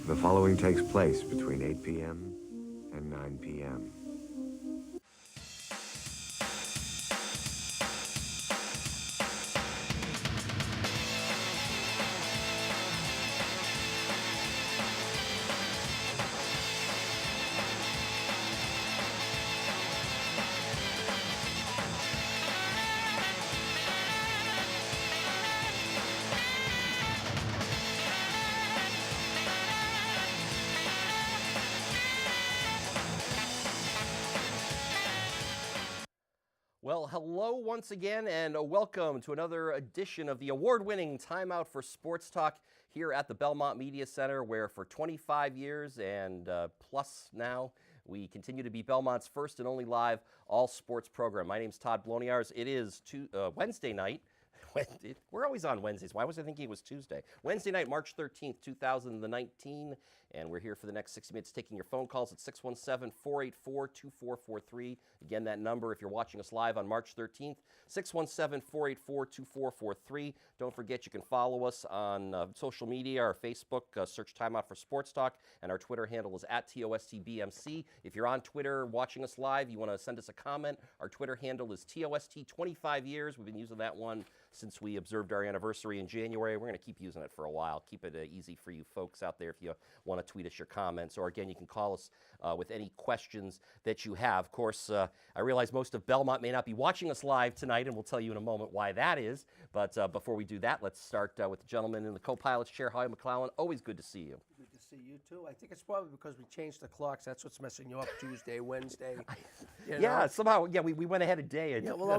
The following takes place between 8 p.m. and 9 p.m. Well, hello once again, and welcome to another edition of the award-winning Time Out for Sports Talk here at the Belmont Media Center, where for 25 years and plus now, we continue to be Belmont's first and only live all-sports program. My name's Todd. It is Wednesday night. We're always on Wednesdays. Why was I thinking it was Tuesday? Wednesday night, March 13th, 2019, and we're here for the next 60 minutes taking your phone calls at 617-484-2443. Again, that number, if you're watching us live on March 13th, 617-484-2443. Don't forget, you can follow us on social media, our Facebook, search Time Out for Sports Talk, and our Twitter handle is @TOSTBMC. If you're on Twitter watching us live, you want to send us a comment, our Twitter handle is TOST25 years. We've been using that one since we observed our anniversary in January. We're going to keep using it for a while. Keep it easy for you folks out there if you want to tweet us your comments. Or again, you can call us with any questions that you have. Of course, I realize most of Belmont may not be watching us live tonight, and we'll tell you in a moment why that is. But before we do that, let's start with the gentleman in the co-pilot's chair, Howie McClellan. Always good to see you. Good to see you, too. I think it's probably because we changed the clocks. That's what's messing you up Tuesday, Wednesday. You know? Yeah, somehow, we went ahead a day. Yeah, well,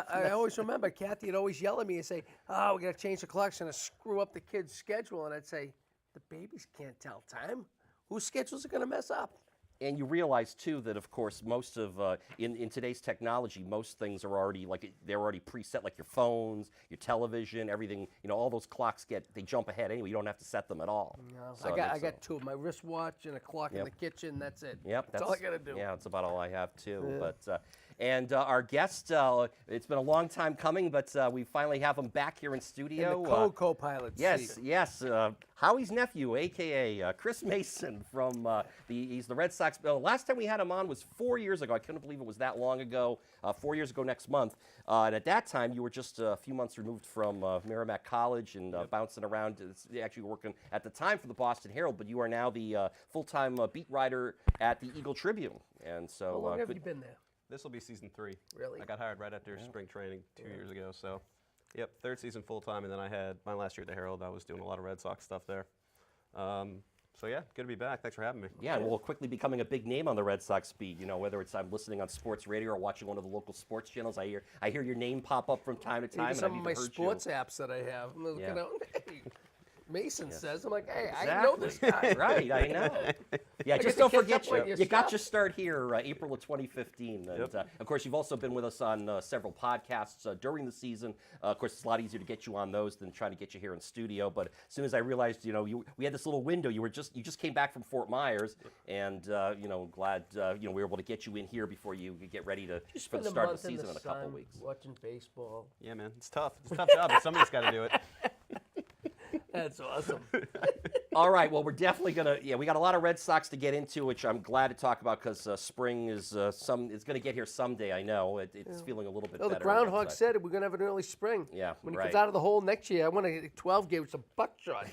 I always remember Kathy would always yell at me and say, oh, we got to change the clocks and screw up the kids' schedule. And I'd say, the babies can't tell time. Whose schedules are going to mess up? And you realize, too, that, of course, most of, in today's technology, most things are already, they're already preset, like your phones, your television, everything, all those clocks they jump ahead anyway. You don't have to set them at all. No, So I got two, my wristwatch and a clock in the kitchen, that's it. Yep. That's all I got to do. Yeah, that's about all I have, too. Yeah. But, and our guest, it's been a long time coming, but we finally have him back here in studio. In the co-pilot seat. Yes. Howie's nephew, a.k.a. Chris Mason from he's the Red Sox. Last time we had him on was 4 years ago. I couldn't believe it was that long ago, 4 years ago next month. And at that time, you were just a few months removed from Merrimack College and bouncing around. Actually working at the time for the Boston Herald, but you are now the full-time beat writer at the Eagle Tribune. And so, how long have you been there? This will be season 3. Really? I got hired right after spring training 2 years ago. So, yep, third season full-time, and then I had my last year at the Herald. I was doing a lot of Red Sox stuff there. So, yeah, good to be back. Thanks for having me. Yeah, and we're quickly becoming a big name on the Red Sox beat. Whether it's I'm listening on sports radio or watching one of the local sports channels, I hear your name pop up from time to time. Even some of my sports apps that I have. I'm looking out, hey, Mason says, I'm like, hey, exactly. I know this guy. Right, I know. Yeah, just don't forget, you got your start here April of 2015. And, of course, you've also been with us on several podcasts during the season. Of course, it's a lot easier to get you on those than trying to get you here in studio. But as soon as I realized, we had this little window. You just came back from Fort Myers, and glad we were able to get you in here before you get ready for the start of the season in a couple weeks. Watching baseball. Yeah, man, it's tough. It's a tough job, but somebody's got to do it. That's awesome. All right, well, we're definitely we got a lot of Red Sox to get into, which I'm glad to talk about because spring is it's going to get here someday, I know. It's feeling a little bit better. The groundhog said it, we're going to have an early spring. Yeah, when he comes out of the hole next year, I want a 12 gauge with some buckshot.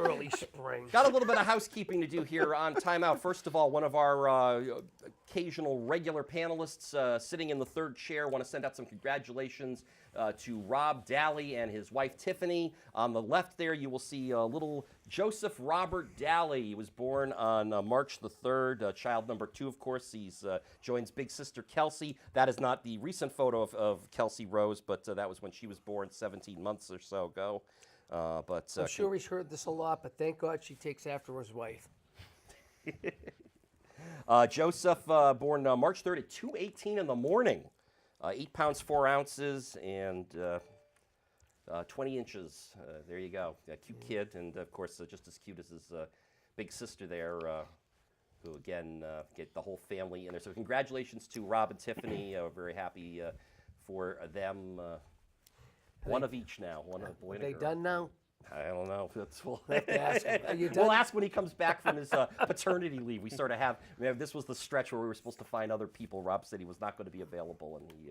Early spring. Got a little bit of housekeeping to do here on Timeout. First of all, one of our occasional regular panelists sitting in the third chair, want to send out some congratulations to Rob Daly and his wife Tiffany. On the left there, you will see little Joseph Robert Daly. He was born on March the 3rd, child number 2, of course. He's joins big sister Kelsey. That is not the recent photo of Kelsey Rose, but that was when she was born 17 months or so ago. I'm sure he's heard this a lot, but thank God she takes after his wife. Joseph, born March 3rd at 2:18 in the morning. 8 pounds, 4 ounces, and 20 inches. There you go. A cute kid, and of course, just as cute as his big sister there, who again get the whole family in there. So congratulations to Rob and Tiffany. Very happy for them. One of each now. One of a boy and a girl. Are they done now? I don't know. We'll have to ask him. Are you we'll done? ask when he comes back from his paternity leave. We sort of have. This was the stretch where we were supposed to find other people. Rob said he was not going to be available, and he,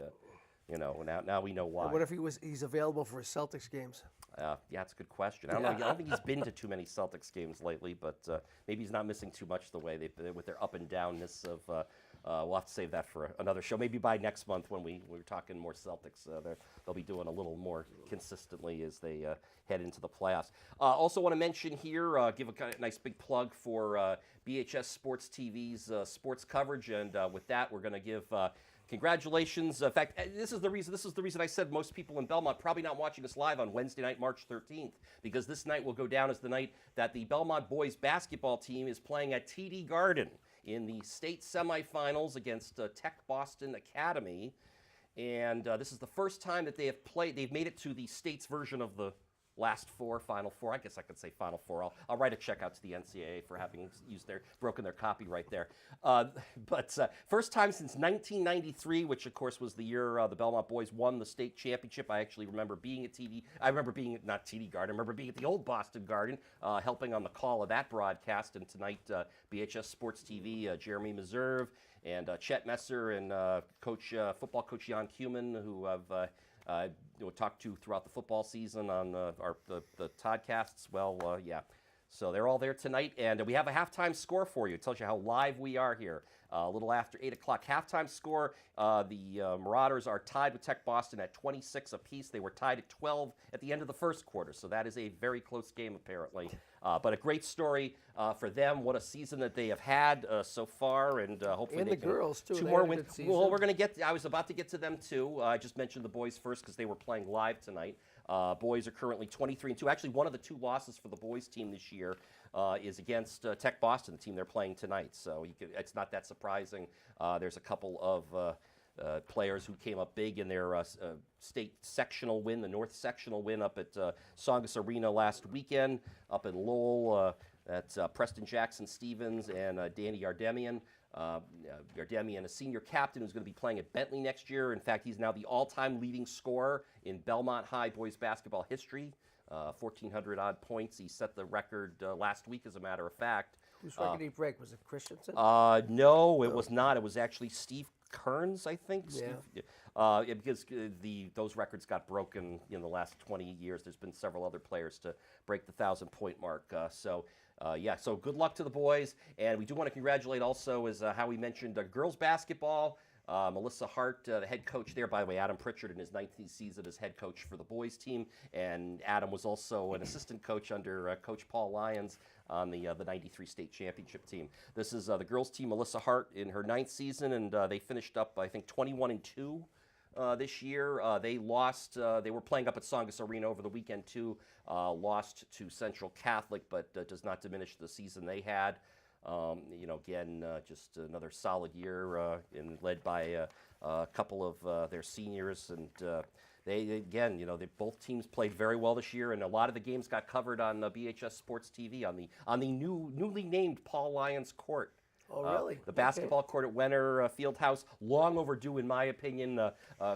now we know why. What if he's available for his Celtics games? Yeah, it's a good question. I don't know. I don't think he's been to too many Celtics games lately, but maybe he's not missing too much the way with their up and downness of. We'll have to save that for another show. Maybe by next month when we're talking more Celtics, they'll be doing a little more consistently as they head into the playoffs. Also want to mention here, give a kind of nice big plug for BHS Sports TV's sports coverage, and with that, we're going to give. Congratulations. In fact, this is the reason I said most people in Belmont probably not watching us live on Wednesday night, March 13th, because this night will go down as the night that the Belmont boys basketball team is playing at TD Garden in the state semifinals against Tech Boston Academy. And this is the first time that they have played. They've made it to the state's version of the last four, Final Four. I guess I could say Final Four. I'll write a check out to the NCAA for having broken their copyright there. But first time since 1993, which of course was the year the Belmont boys won the state championship. I actually remember being at TD. I remember being at not TD Garden. I remember being at the old Boston Garden, helping on the call of that broadcast. And tonight, BHS Sports TV, Jeremy Meserve and Chet Messer and football coach Jan Kuhlman, who I've talked to throughout the football season on the Toddcasts. Well, yeah. So they're all there tonight, and we have a halftime score for you. It tells you how live we are here. A little after 8 o'clock. Halftime score, the Marauders are tied with Tech Boston at 26 apiece. They were tied at 12 at the end of the first quarter, so that is a very close game apparently. But a great story for them. What a season that they have had so far, and hopefully and they the can girls too. two They more had a wins. good season. Well, I was about to get to them too. I just mentioned the boys first because they were playing live tonight. Boys are currently 23-2. Actually, one of the two losses for the boys team this year is against Tech Boston, the team they're playing tonight. So it's not that surprising. There's a couple of players who came up big in their state sectional win, the North sectional win up at Saugus Arena last weekend, up in Lowell. That's Preston Jackson Stevens and Danny Yardemian. Yardemian, a senior captain who's going to be playing at Bentley next year. In fact, he's now the all-time leading scorer in Belmont High boys basketball history. 1,400-odd points. He set the record last week, as a matter of fact. Whose record did he break? Was it Christensen? No, it was not. It was actually Steve Kearns, I think. Yeah. Because those records got broken in the last 20 years. There's been several other players to break the 1,000-point mark. So good luck to the boys. And we do want to congratulate also, as Howie mentioned, girls basketball. Melissa Hart, the head coach there. By the way, Adam Pritchard in his 19th season as head coach for the boys team. And Adam was also an assistant coach under Coach Paul Lyons on the 93 state championship team. This is the girls team, Melissa Hart, in her 9th season, and they finished up, I think, 21-2 this year. They lost. They were playing up at Saugus Arena over the weekend, too. Lost to Central Catholic, but does not diminish the season they had. Just another solid year and led by a couple of their seniors. And they both teams played very well this year, and a lot of the games got covered on BHS Sports TV on the newly named Paul Lyons Court. Oh, really? The basketball court at Wenner Fieldhouse, long overdue in my opinion.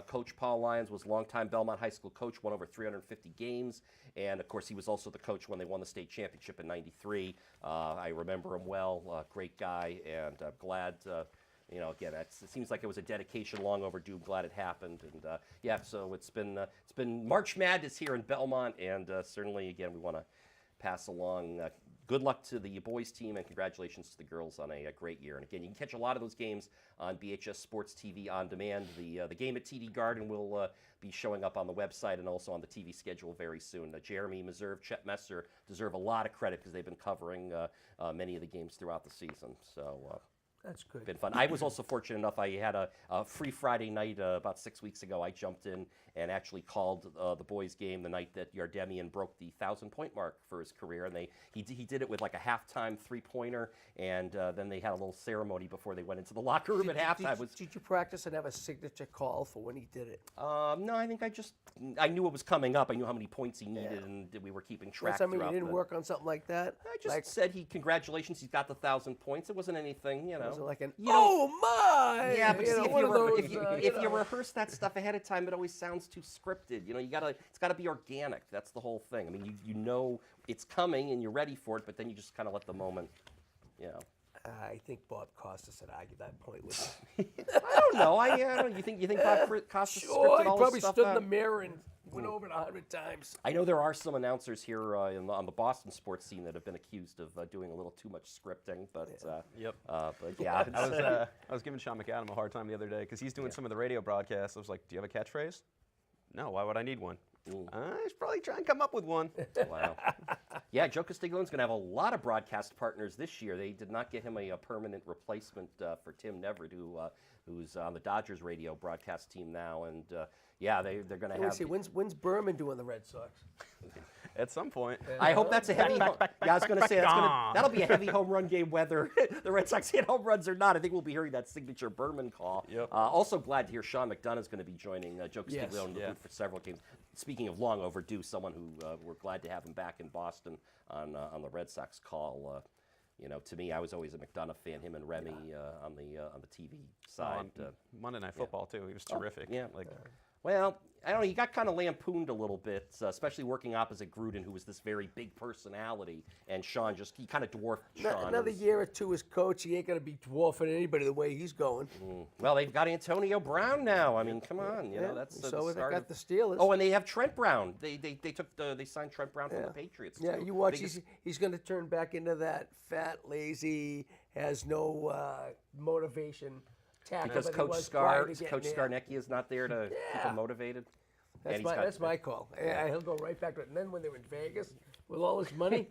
Coach Paul Lyons was longtime Belmont High School coach, won over 350 games. And, of course, he was also the coach when they won the state championship in 93. I remember him well, great guy, and I'm glad, it seems like it was a dedication long overdue. Glad it happened. And, so it's been March Madness here in Belmont, and certainly, again, we want to pass along good luck to the boys team and congratulations to the girls on a great year. And again, you can catch a lot of those games on BHS Sports TV on demand. The game at TD Garden will be showing up on the website and also on the TV schedule very soon. Jeremy Meserve, Chet Messer deserve a lot of credit because they've been covering many of the games throughout the season. So That's good. been fun. I was also fortunate enough. I had a free Friday night about 6 weeks ago. I jumped in and actually called the boys' game the night that Yardemian broke the 1,000-point mark for his career. And he did it with like a halftime three-pointer, and then they had a little ceremony before they went into the locker room at halftime. Did you practice and have a signature call for when he did it? No, I think I knew it was coming up. I knew how many points he needed, and we were keeping track. You didn't work on something like that. I just said congratulations, he's got the 1,000 points. It wasn't anything, wasn't like an, you know- oh my! Yeah, but you see, know, if, one you of re- those, if you rehearse that stuff ahead of time, it always sounds too scripted. You know, it's gotta be organic. That's the whole thing. I mean, you know it's coming and you're ready for it, but then you just kind of let the moment, you know. I think Bob Costas had argued that point with I don't know. I don't know. You think Bob Costas Sure, scripted he all probably this stuff stood out? in the mirror and went over it 100 times. I know there are some announcers here on the Boston sports scene that have been accused of doing a little too much scripting, but Yep. but yeah, I was giving Sean McAdam a hard time the other day because he's doing some of the radio broadcasts. I was like, "Do you have a catchphrase?" No. Why would I need one? I should probably try and come up with one. wow. Yeah, Joe Castiglione's going to have a lot of broadcast partners this year. They did not get him a permanent replacement for Tim Neverett, who's on the Dodgers radio broadcast team now, and yeah, they're going to Let me have. see, when's Berman doing the Red Sox? At some point. I hope that's a heavy. Yeah, I was going to say that'll be a heavy home run game, whether the Red Sox hit home runs or not. I think we'll be hearing that signature Berman call. Yep. Also glad to hear Sean McDonough's going to be joining Joe Castiglione Yes. in the booth for several games. Speaking of long overdue, someone who we're glad to have him back in Boston on the Red Sox call. You know, to me, I was always a McDonough fan. Him and Remy on the TV side. Monday Night Football too. He was terrific. yeah. Like, Well, I don't know. He got kind of lampooned a little bit, especially working opposite Gruden, who was this very big personality, and Sean he kind of dwarfed Sean. Another year or two as coach, he ain't going to be dwarfing anybody the way he's going. Well, they've got Antonio Brown now. I mean, come on, you know that's so the they start got of- the Steelers. Oh, and they have Trent Brown. They signed Trent Brown from Yeah. the Patriots. Yeah, too. you watch. Biggest- He's going to turn back into that fat, lazy, has no motivation tackle. because that he Coach was prior to Coach getting there. Scarnecchia is not there to keep Yeah. him motivated. That's And my he's got- that's my call. Yeah, he'll go right back to it. And then when they're in Vegas with all his money,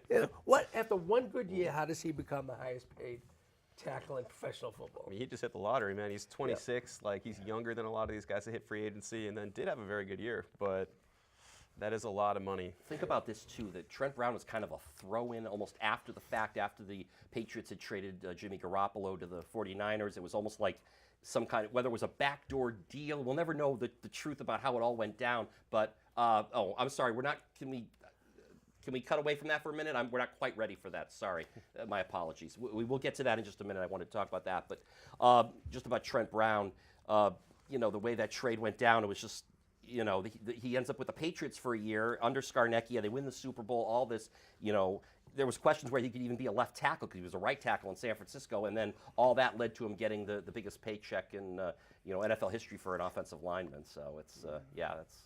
you know, what after one good year, how does he become the highest paid tackle in professional football? I mean, he just hit the lottery, man. He's 26. Like, he's younger than a lot of these guys that hit free agency, and then did have a very good year. But that is a lot of money. Think about this too, that Trent Brown was kind of a throw-in almost after the fact, after the Patriots had traded Jimmy Garoppolo to the 49ers. It was almost like some kind of, whether it was a backdoor deal, we'll never know the truth about how it all went down. But, oh, I'm sorry, can we cut away from that for a minute? We're not quite ready for that, sorry. My apologies. We will get to that in just a minute. I want to talk about that. But just about Trent Brown, you know, the way that trade went down, it was just, you know, he ends up with the Patriots for a year under Scarnecchia. They win the Super Bowl, all this, you know. There was questions where he could even be a left tackle because he was a right tackle in San Francisco, and then all that led to him getting the biggest paycheck in you know, NFL history for an offensive lineman. So it's yeah, that's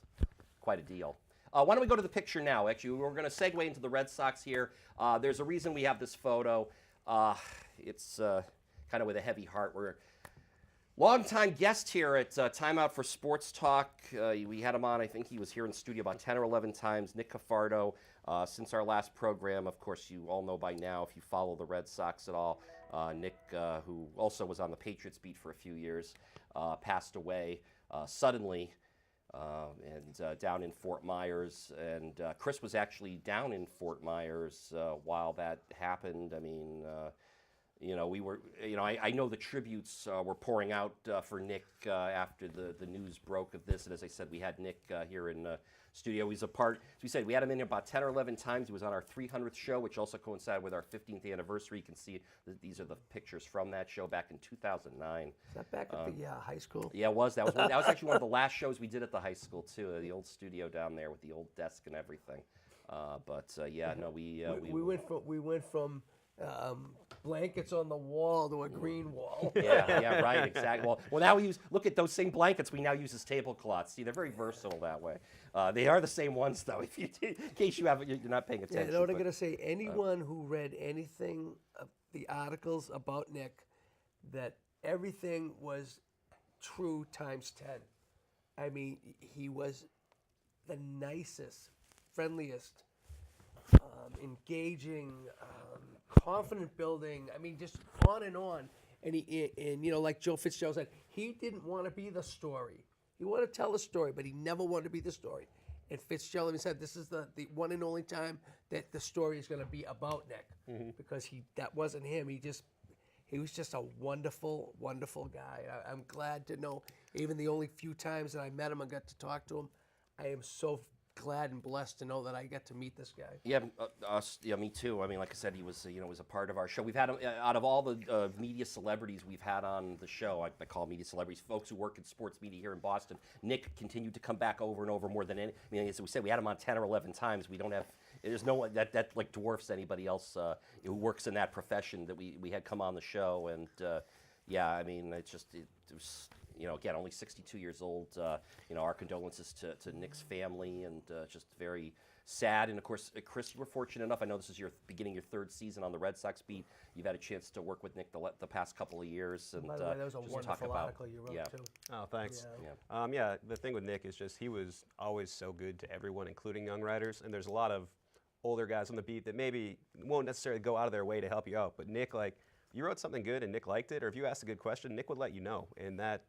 quite a deal. Why don't we go to the picture now? Actually, we're going to segue into the Red Sox here. There's a reason we have this photo. It's kind of with a heavy heart. We're longtime guest here at Time Out for Sports Talk. We had him on, I think he was here in the studio about 10 or 11 times, Nick Cafardo. Since our last program, of course, you all know by now, if you follow the Red Sox at all, Nick, who also was on the Patriots beat for a few years, passed away suddenly and down in Fort Myers. And Chris was actually down in Fort Myers while that happened. I mean, you know, I know the tributes were pouring out for Nick after the news broke of this. And as I said, we had Nick here in studio. He's a part, as we said, we had him in about 10 or 11 times. He was on our 300th show, which also coincided with our 15th anniversary. You can see these are the pictures from that show back in 2009. Is that back at the high school? Yeah, it was. That was actually one of the last shows we did at the high school too. The old studio down there with the old desk and everything. Yeah, no, we went from blankets on the wall to a green wall. yeah, right, exactly. Well, now we look at those same blankets we now use as tablecloths. See, they're very versatile that way. They are the same ones, though, in case you're not paying attention. Yeah, you know what I'm going to say? Anyone who read anything of the articles about Nick, that everything was true times 10. I mean, he was the nicest, friendliest, engaging, confident building. I mean, just on and on. And you know, like Joe Fitzgerald said, he didn't want to be the story. He wanted to tell a story, but he never wanted to be the story. And Fitzgerald even said, this is the one and only time that the story is going to be about Nick, because that wasn't him. He was just a wonderful, wonderful guy. I'm glad to know, even the only few times that I met him and got to talk to him, I am so glad and blessed to know that I got to meet this guy. Yeah, yeah, me too. I mean, like I said, he was, was a part of our show. We've had him out of all the media celebrities we've had on the show. I call media celebrities folks who work in sports media here in Boston. Nick continued to come back over and over more than any. I mean, as we said, we had him on 10 or 11 times. We don't have. There's no one that like dwarfs anybody else who works in that profession that we had come on the show. And yeah, I mean, it was. Again, only 62 years old. Our condolences to Nick's family, and just very sad. And of course, Chris, you were fortunate enough. I know this is beginning your third season on the Red Sox beat. You've had a chance to work with Nick the past couple of years. And by the way, that was a just wonderful article you wrote too. Oh, thanks. Yeah. Yeah, the thing with Nick is just he was always so good to everyone, including young writers. And there's a lot of older guys on the beat that maybe won't necessarily go out of their way to help you out. But Nick, like, you wrote something good and Nick liked it, or if you asked a good question, Nick would let you know. And that,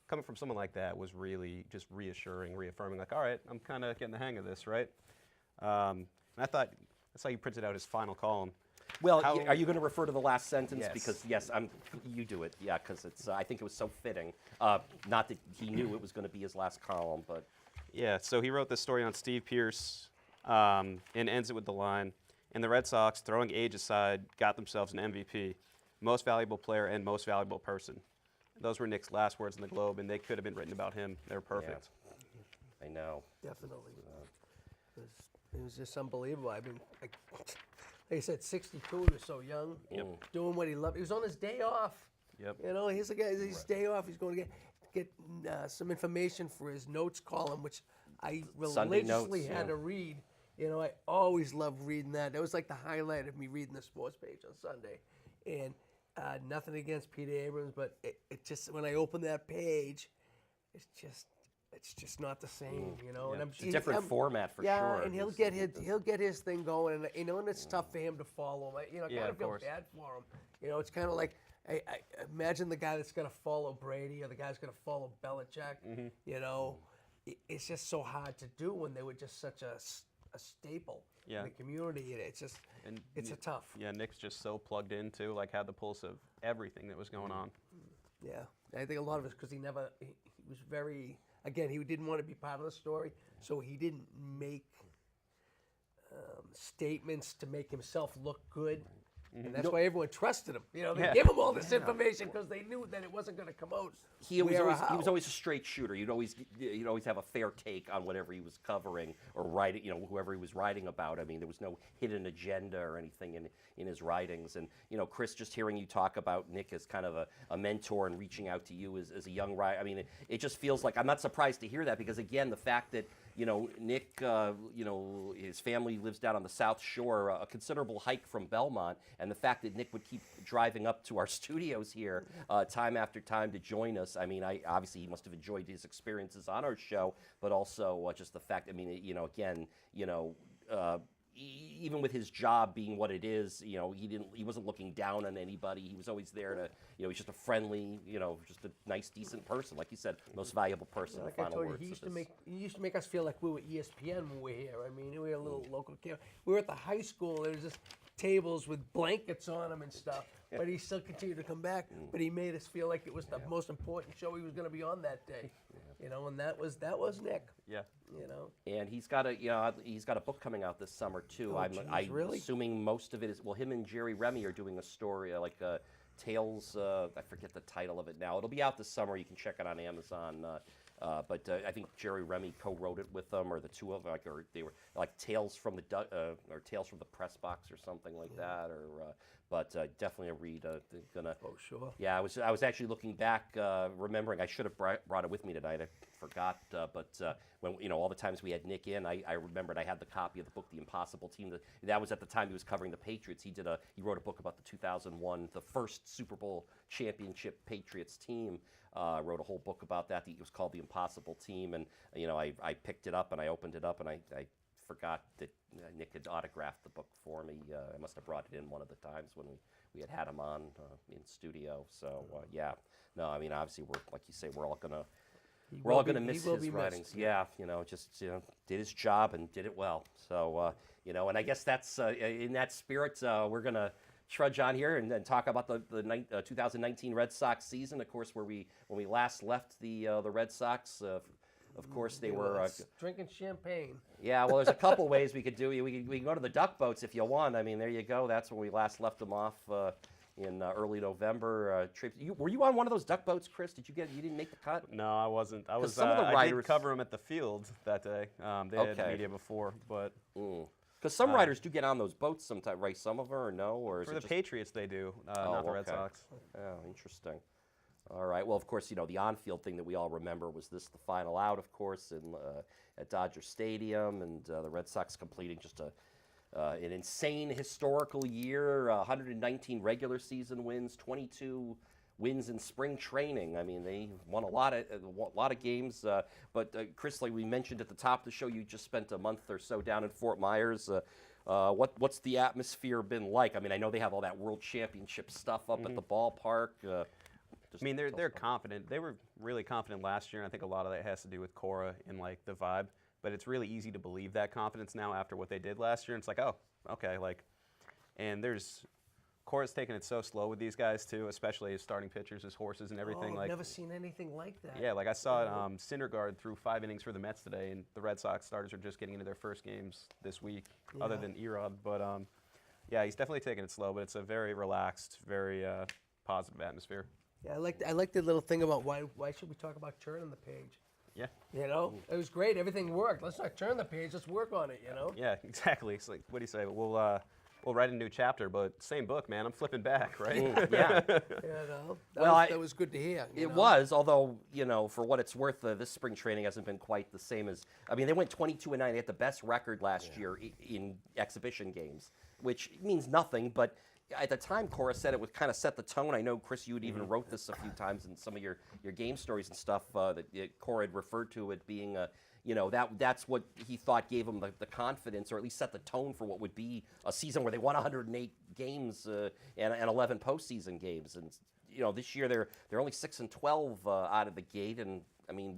coming from someone like that, was really just reassuring, reaffirming, like, all right, I'm kind of getting the hang of this, right? And I thought, that's how you printed out his final column. Well, are you going to refer to the last sentence? Yes. Because, yes, you do it, yeah, because it's. I think it was so fitting. Not that he knew it was going to be his last column, but. Yeah, so he wrote this story on Steve Pearce and ends it with the line, and the Red Sox, throwing age aside, got themselves an MVP, most valuable player and most valuable person. Those were Nick's last words in the Globe, and they could have been written about him. They were perfect. Yeah. I know. Definitely. It was just unbelievable. I mean, like I said, 62, he was so young, doing what he loved. He was on his day off. Yep. He's a guy, his day off, he's going to get some information for his notes column, which I religiously had to read. I always loved reading that. That was like the highlight of me reading the sports page on Sunday. And nothing against Peter Abrams, but it just, when I open that page, it's just not the same, And It's a different format for sure. Yeah, and he'll get his thing going, and and it's tough for him to follow. I kind of feel bad for him. It's kind of like I imagine the guy that's going to follow Brady or the guy's going to follow Belichick. It's just so hard to do when they were just such a staple in the community. It's a tough. Yeah, Nick's just so plugged in too, like had the pulse of everything that was going on. Yeah, I think a lot of it's because he was very, again, he didn't want to be part of the story, so he didn't make statements to make himself look good. And that's why everyone trusted him. They give him all this information because they knew that it wasn't going to come out. He was always a straight shooter. You'd always have a fair take on whatever he was covering or writing. Whoever he was writing about. I mean, there was no hidden agenda or anything in his writings. And Chris, just hearing you talk about Nick as kind of a mentor and reaching out to you as a young writer. I mean, it just feels like I'm not surprised to hear that because again, the fact that Nick, his family lives down on the South Shore, a considerable hike from Belmont, and the fact that Nick would keep driving up to our studios here time after time to join us. I mean, obviously he must have enjoyed his experiences on our show, but also just the fact. I mean, even with his job being what it is, he wasn't looking down on anybody. He was always there to, he's just a friendly, just a nice, decent person, like you said, most valuable person. Like I told you, he used to make us feel like we were ESPN when we were here. I mean, we were a little local camp. We were at the high school. There was just tables with blankets on them and stuff. But he still continued to come back. But he made us feel like it was the most important show he was going to be on that day. And that was Nick. Yeah. And he's got a book coming out this summer too. I'm assuming most of it is him and Jerry Remy are doing a story like Tales. I forget the title of it now. It'll be out this summer. You can check it on Amazon. But I think Jerry Remy co-wrote it with them, or the two of them, or they were like Tales from the Tales from the Press Box or something like that. But definitely a read. Gonna. Oh sure. Yeah, I was actually looking back, remembering I should have brought it with me tonight. I forgot. But when all the times we had Nick in, I remembered I had the copy of the book, The Impossible Team. That was at the time he was covering the Patriots. He wrote a book about the 2001, the first Super Bowl championship Patriots team. Wrote a whole book about that. It was called The Impossible Team, and I picked it up and I opened it up and I forgot that Nick had autographed the book for me. I must have brought it in one of the times when we had him on in studio. So no, I mean obviously we're all gonna miss his writings. Yeah, did his job and did it well. So and I guess that's in that spirit we're gonna trudge on here and then talk about the 2019 Red Sox season. Of course, when we last left the Red Sox Of course, they were drinking champagne. Yeah, well, there's a couple ways we could do it. We can go to the duck boats if you want. I mean, there you go. That's when we last left them off in early November. Were you on one of those duck boats, Chris? You didn't make the cut? No, I wasn't. I was. Some of the I riders did cover them at the field that day. They had media before, but because some riders do get on those boats sometimes, right? Some of them, or no, or is for it the just... Patriots they do, not the Red Sox. Oh, interesting. All right. Well, of course, the on-field thing that we all remember was the final out, of course, at Dodger Stadium, and the Red Sox completing just an insane historical year, 119 regular season wins, 22 wins in spring training. I mean, they won a lot of games. But Chris, like we mentioned at the top of the show, you just spent a month or so down in Fort Myers. What's the atmosphere been like? I mean, I know they have all that World Championship stuff up at the ballpark. I mean, they're confident. They were really confident last year, and I think a lot of that has to do with Cora and like the vibe. But it's really easy to believe that confidence now after what they did last year. And it's like, oh, okay, and Cora's taking it so slow with these guys too, especially as starting pitchers, as horses and everything. I've never seen anything like that. Yeah, I saw it. Syndergaard threw 5 innings for the Mets today, and the Red Sox starters are just getting into their first games this week, other than Erod. But yeah, he's definitely taking it slow. But it's a very relaxed, very positive atmosphere. Yeah, I like the little thing about why should we talk about turning the page? Yeah. It was great. Everything worked. Let's not turn the page. Let's work on it. Yeah, exactly. It's like, what do you say? We'll write a new chapter, but same book, man. I'm flipping back, right? Yeah. That was good to hear. It was, although for what it's worth, this spring training hasn't been quite the same as. I mean, they went 22-9. They had the best record last year in exhibition games, which means nothing, but. At the time, Cora said it would kind of set the tone. I know, Chris, you had even wrote this a few times in some of your game stories and stuff that Cora had referred to it being, that's what he thought gave him the confidence, or at least set the tone for what would be a season where they won 108 games and 11 postseason games. And this year they're only 6-12 out of the gate. And I mean,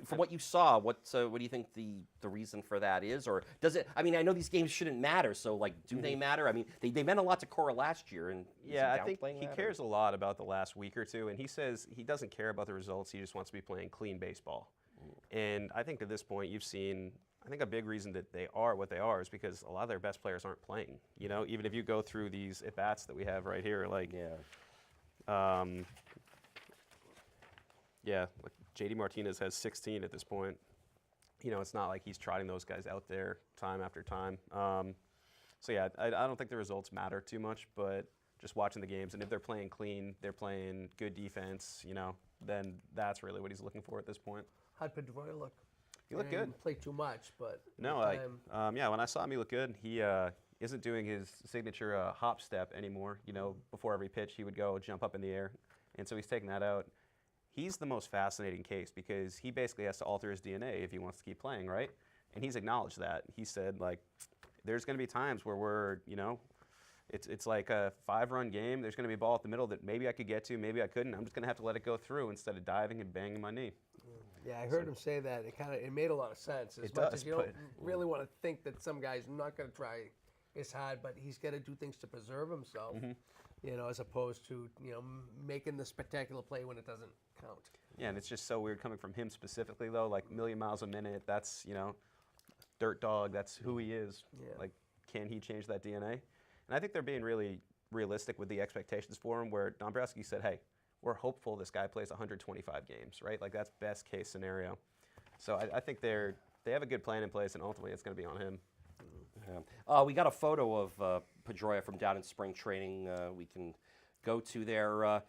from what you saw, what do you think the reason for that is, or does it? I mean, I know these games shouldn't matter, so do they matter? I mean, they meant a lot to Cora last year, and I think he cares a lot about the last week or two, and he says he doesn't care about the results. He just wants to be playing clean baseball, and I think at this point you've seen. I think a big reason that they are what they are is because a lot of their best players aren't playing. Even if you go through these at bats that we have right here, J.D. Martinez has 16 at this point. It's not like he's trotting those guys out there time after time. I don't think the results matter too much, but just watching the games, and if they're playing clean, they're playing good defense, then that's really what he's looking for at this point. How'd Pedroia look? He looked good. Didn't play too much, but no, when I saw him, he looked good. He isn't doing his signature hop step anymore. Before every pitch, he would go jump up in the air, and so he's taking that out. He's the most fascinating case because he basically has to alter his DNA if he wants to keep playing, right? And he's acknowledged that. He said, there's going to be times where we're, it's like a 5-run game. There's going to be a ball at the middle that maybe I could get to, maybe I couldn't. I'm just going to have to let it go through instead of diving and banging my knee. Yeah, I heard him say that. It made a lot of sense. As much as you don't really want to think that some guy's not going to try as hard, but he's got to do things to preserve himself. As opposed to, making the spectacular play when it doesn't count. Yeah, and it's just so weird coming from him specifically, though. Like, 1,000,000 miles a minute, that's, dirt dog, that's who he is. Yeah. Can he change that DNA? And I think they're being really realistic with the expectations for him, where Dombrowski said, hey, we're hopeful this guy plays 125 games, right? That's best case scenario. So I think they have a good plan in place, and ultimately it's going to be on him. Yeah. We got a photo of Pedroia from down in spring training we can go to there. I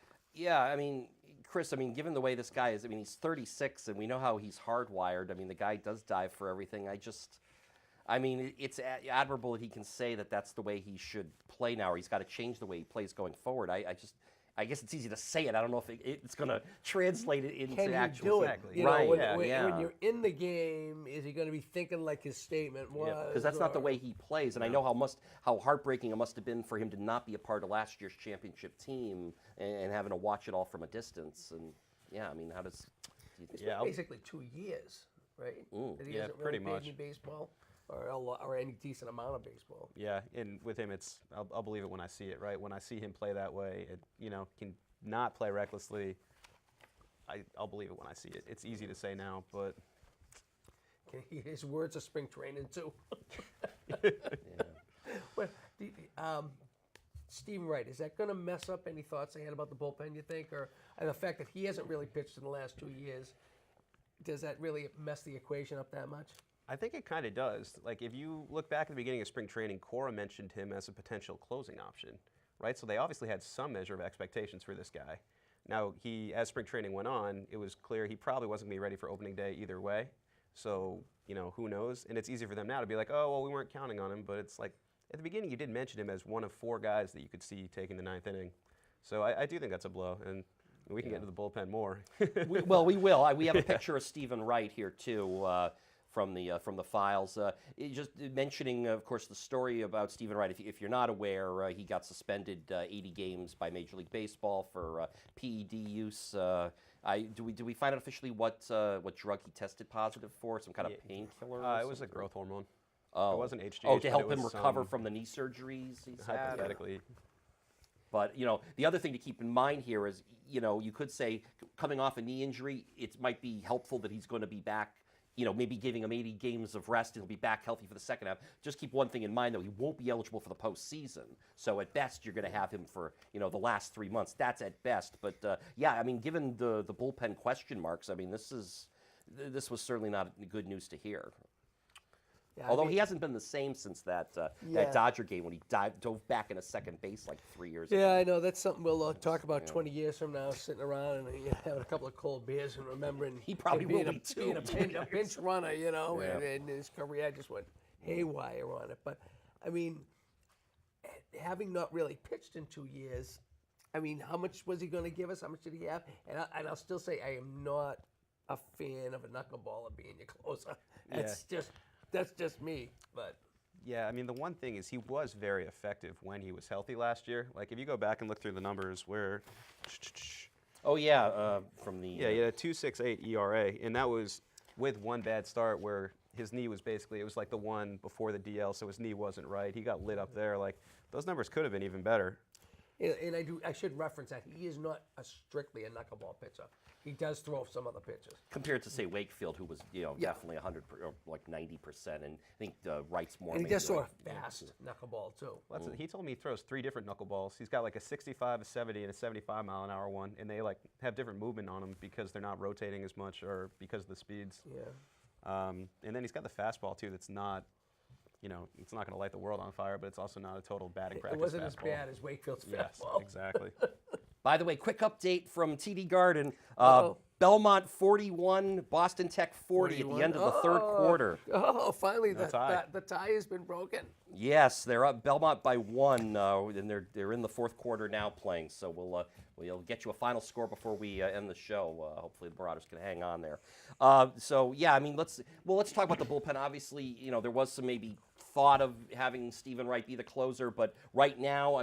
mean, Chris, given the way this guy is, he's 36, and we know how he's hardwired. The guy does dive for everything. It's admirable that he can say that that's the way he should play now, or he's got to change the way he plays going forward. I guess it's easy to say it. I don't know if it's going to translate it into actual. Can you do it? When you're in the game, is he going to be thinking like his statement was? Because that's not the way he plays, and I know how heartbreaking it must have been for him to not be a part of last year's championship team and having to watch it all from a distance. And how does? It's been basically 2 years, right? That he hasn't really played any baseball. Or any decent amount of baseball. Yeah, and with him, I'll believe it when I see it, right? When I see him play that way, can not play recklessly. I'll believe it when I see it. It's easy to say now, but His words are spring training too. Well, Stephen Wright, is that going to mess up any thoughts they had about the bullpen, you think? Or and the fact that he hasn't really pitched in the last 2 years, does that really mess the equation up that much? I think it kind of does. Like, if you look back at the beginning of spring training, Cora mentioned him as a potential closing option, right? So they obviously had some measure of expectations for this guy. Now, as spring training went on, it was clear he probably wasn't going to be ready for opening day either way. So, who knows? And it's easy for them now to be like, oh, well, we weren't counting on him. But it's like, at the beginning, you did mention him as one of 4 guys that you could see taking the 9th inning. So I do think that's a blow. And we can get into the bullpen more. we will. We have a picture of Stephen Wright here, too. From the files, just mentioning, of course, the story about Stephen Wright. If you're not aware, he got suspended 80 games by Major League Baseball for PED use. Do we find out officially what drug he tested positive for? Some kind of painkiller? It was a growth hormone. Oh, it wasn't HGH. Oh, to help him recover from the knee surgeries he's had. Hypothetically. But, the other thing to keep in mind here is, you could say coming off a knee injury, it might be helpful that he's going to be back. Maybe giving him 80 games of rest, he'll be back healthy for the second half. Just keep one thing in mind, though. He won't be eligible for the postseason. So at best, you're going to have him for, the last 3 months. That's at best. But, given the bullpen question marks, this was certainly not good news to hear. Yeah, although he hasn't been the same since that Dodger game when he dove back into second base like 3 years ago. Yeah, I know. That's something we'll talk about 20 years from now, sitting around and having a couple of cold beers and remembering he probably will be too. Being a pinch runner, and his career just went haywire on it. But, having not really pitched in 2 years, how much was he going to give us? How much did he have? And I'll still say I am not a fan of a knuckleballer being your closer. That's just me, but. Yeah, the one thing is he was very effective when he was healthy last year. Like, if you go back and look through the numbers where... Oh, yeah, from the... Yeah, he had a 2.68 ERA, and that was with one bad start where his knee was basically, it was like the one before the DL, so his knee wasn't right. He got lit up there. Like, those numbers could have been even better. And I should reference that he is not strictly a knuckleball pitcher. He does throw some other pitches. Compared to, say, Wakefield, who was definitely 100 or like 90%, and I think Wright's more. And he does throw a fast knuckleball too. Well, he told me he throws 3 different knuckleballs. He's got like a 65, a 70, and a 75 mile an hour one, and they like have different movement on them because they're not rotating as much or because of the speeds. Yeah. And then he's got the fastball too. That's not. It's not going to light the world on fire, but it's also not a total batting practice. It wasn't fastball. as bad as Wakefield's fastball. Yes, exactly. By the way, quick update from TD Garden. Belmont 41, Boston Tech 40 at the end of the third quarter. Oh, finally, No the tie has been broken. Yes, they're up Belmont by 1, and they're in the fourth quarter now playing. So we'll get you a final score before we end the show. Hopefully the Marauders can hang on there. Let's talk about the bullpen. Obviously, there was some maybe thought of having Stephen Wright be the closer, but right now,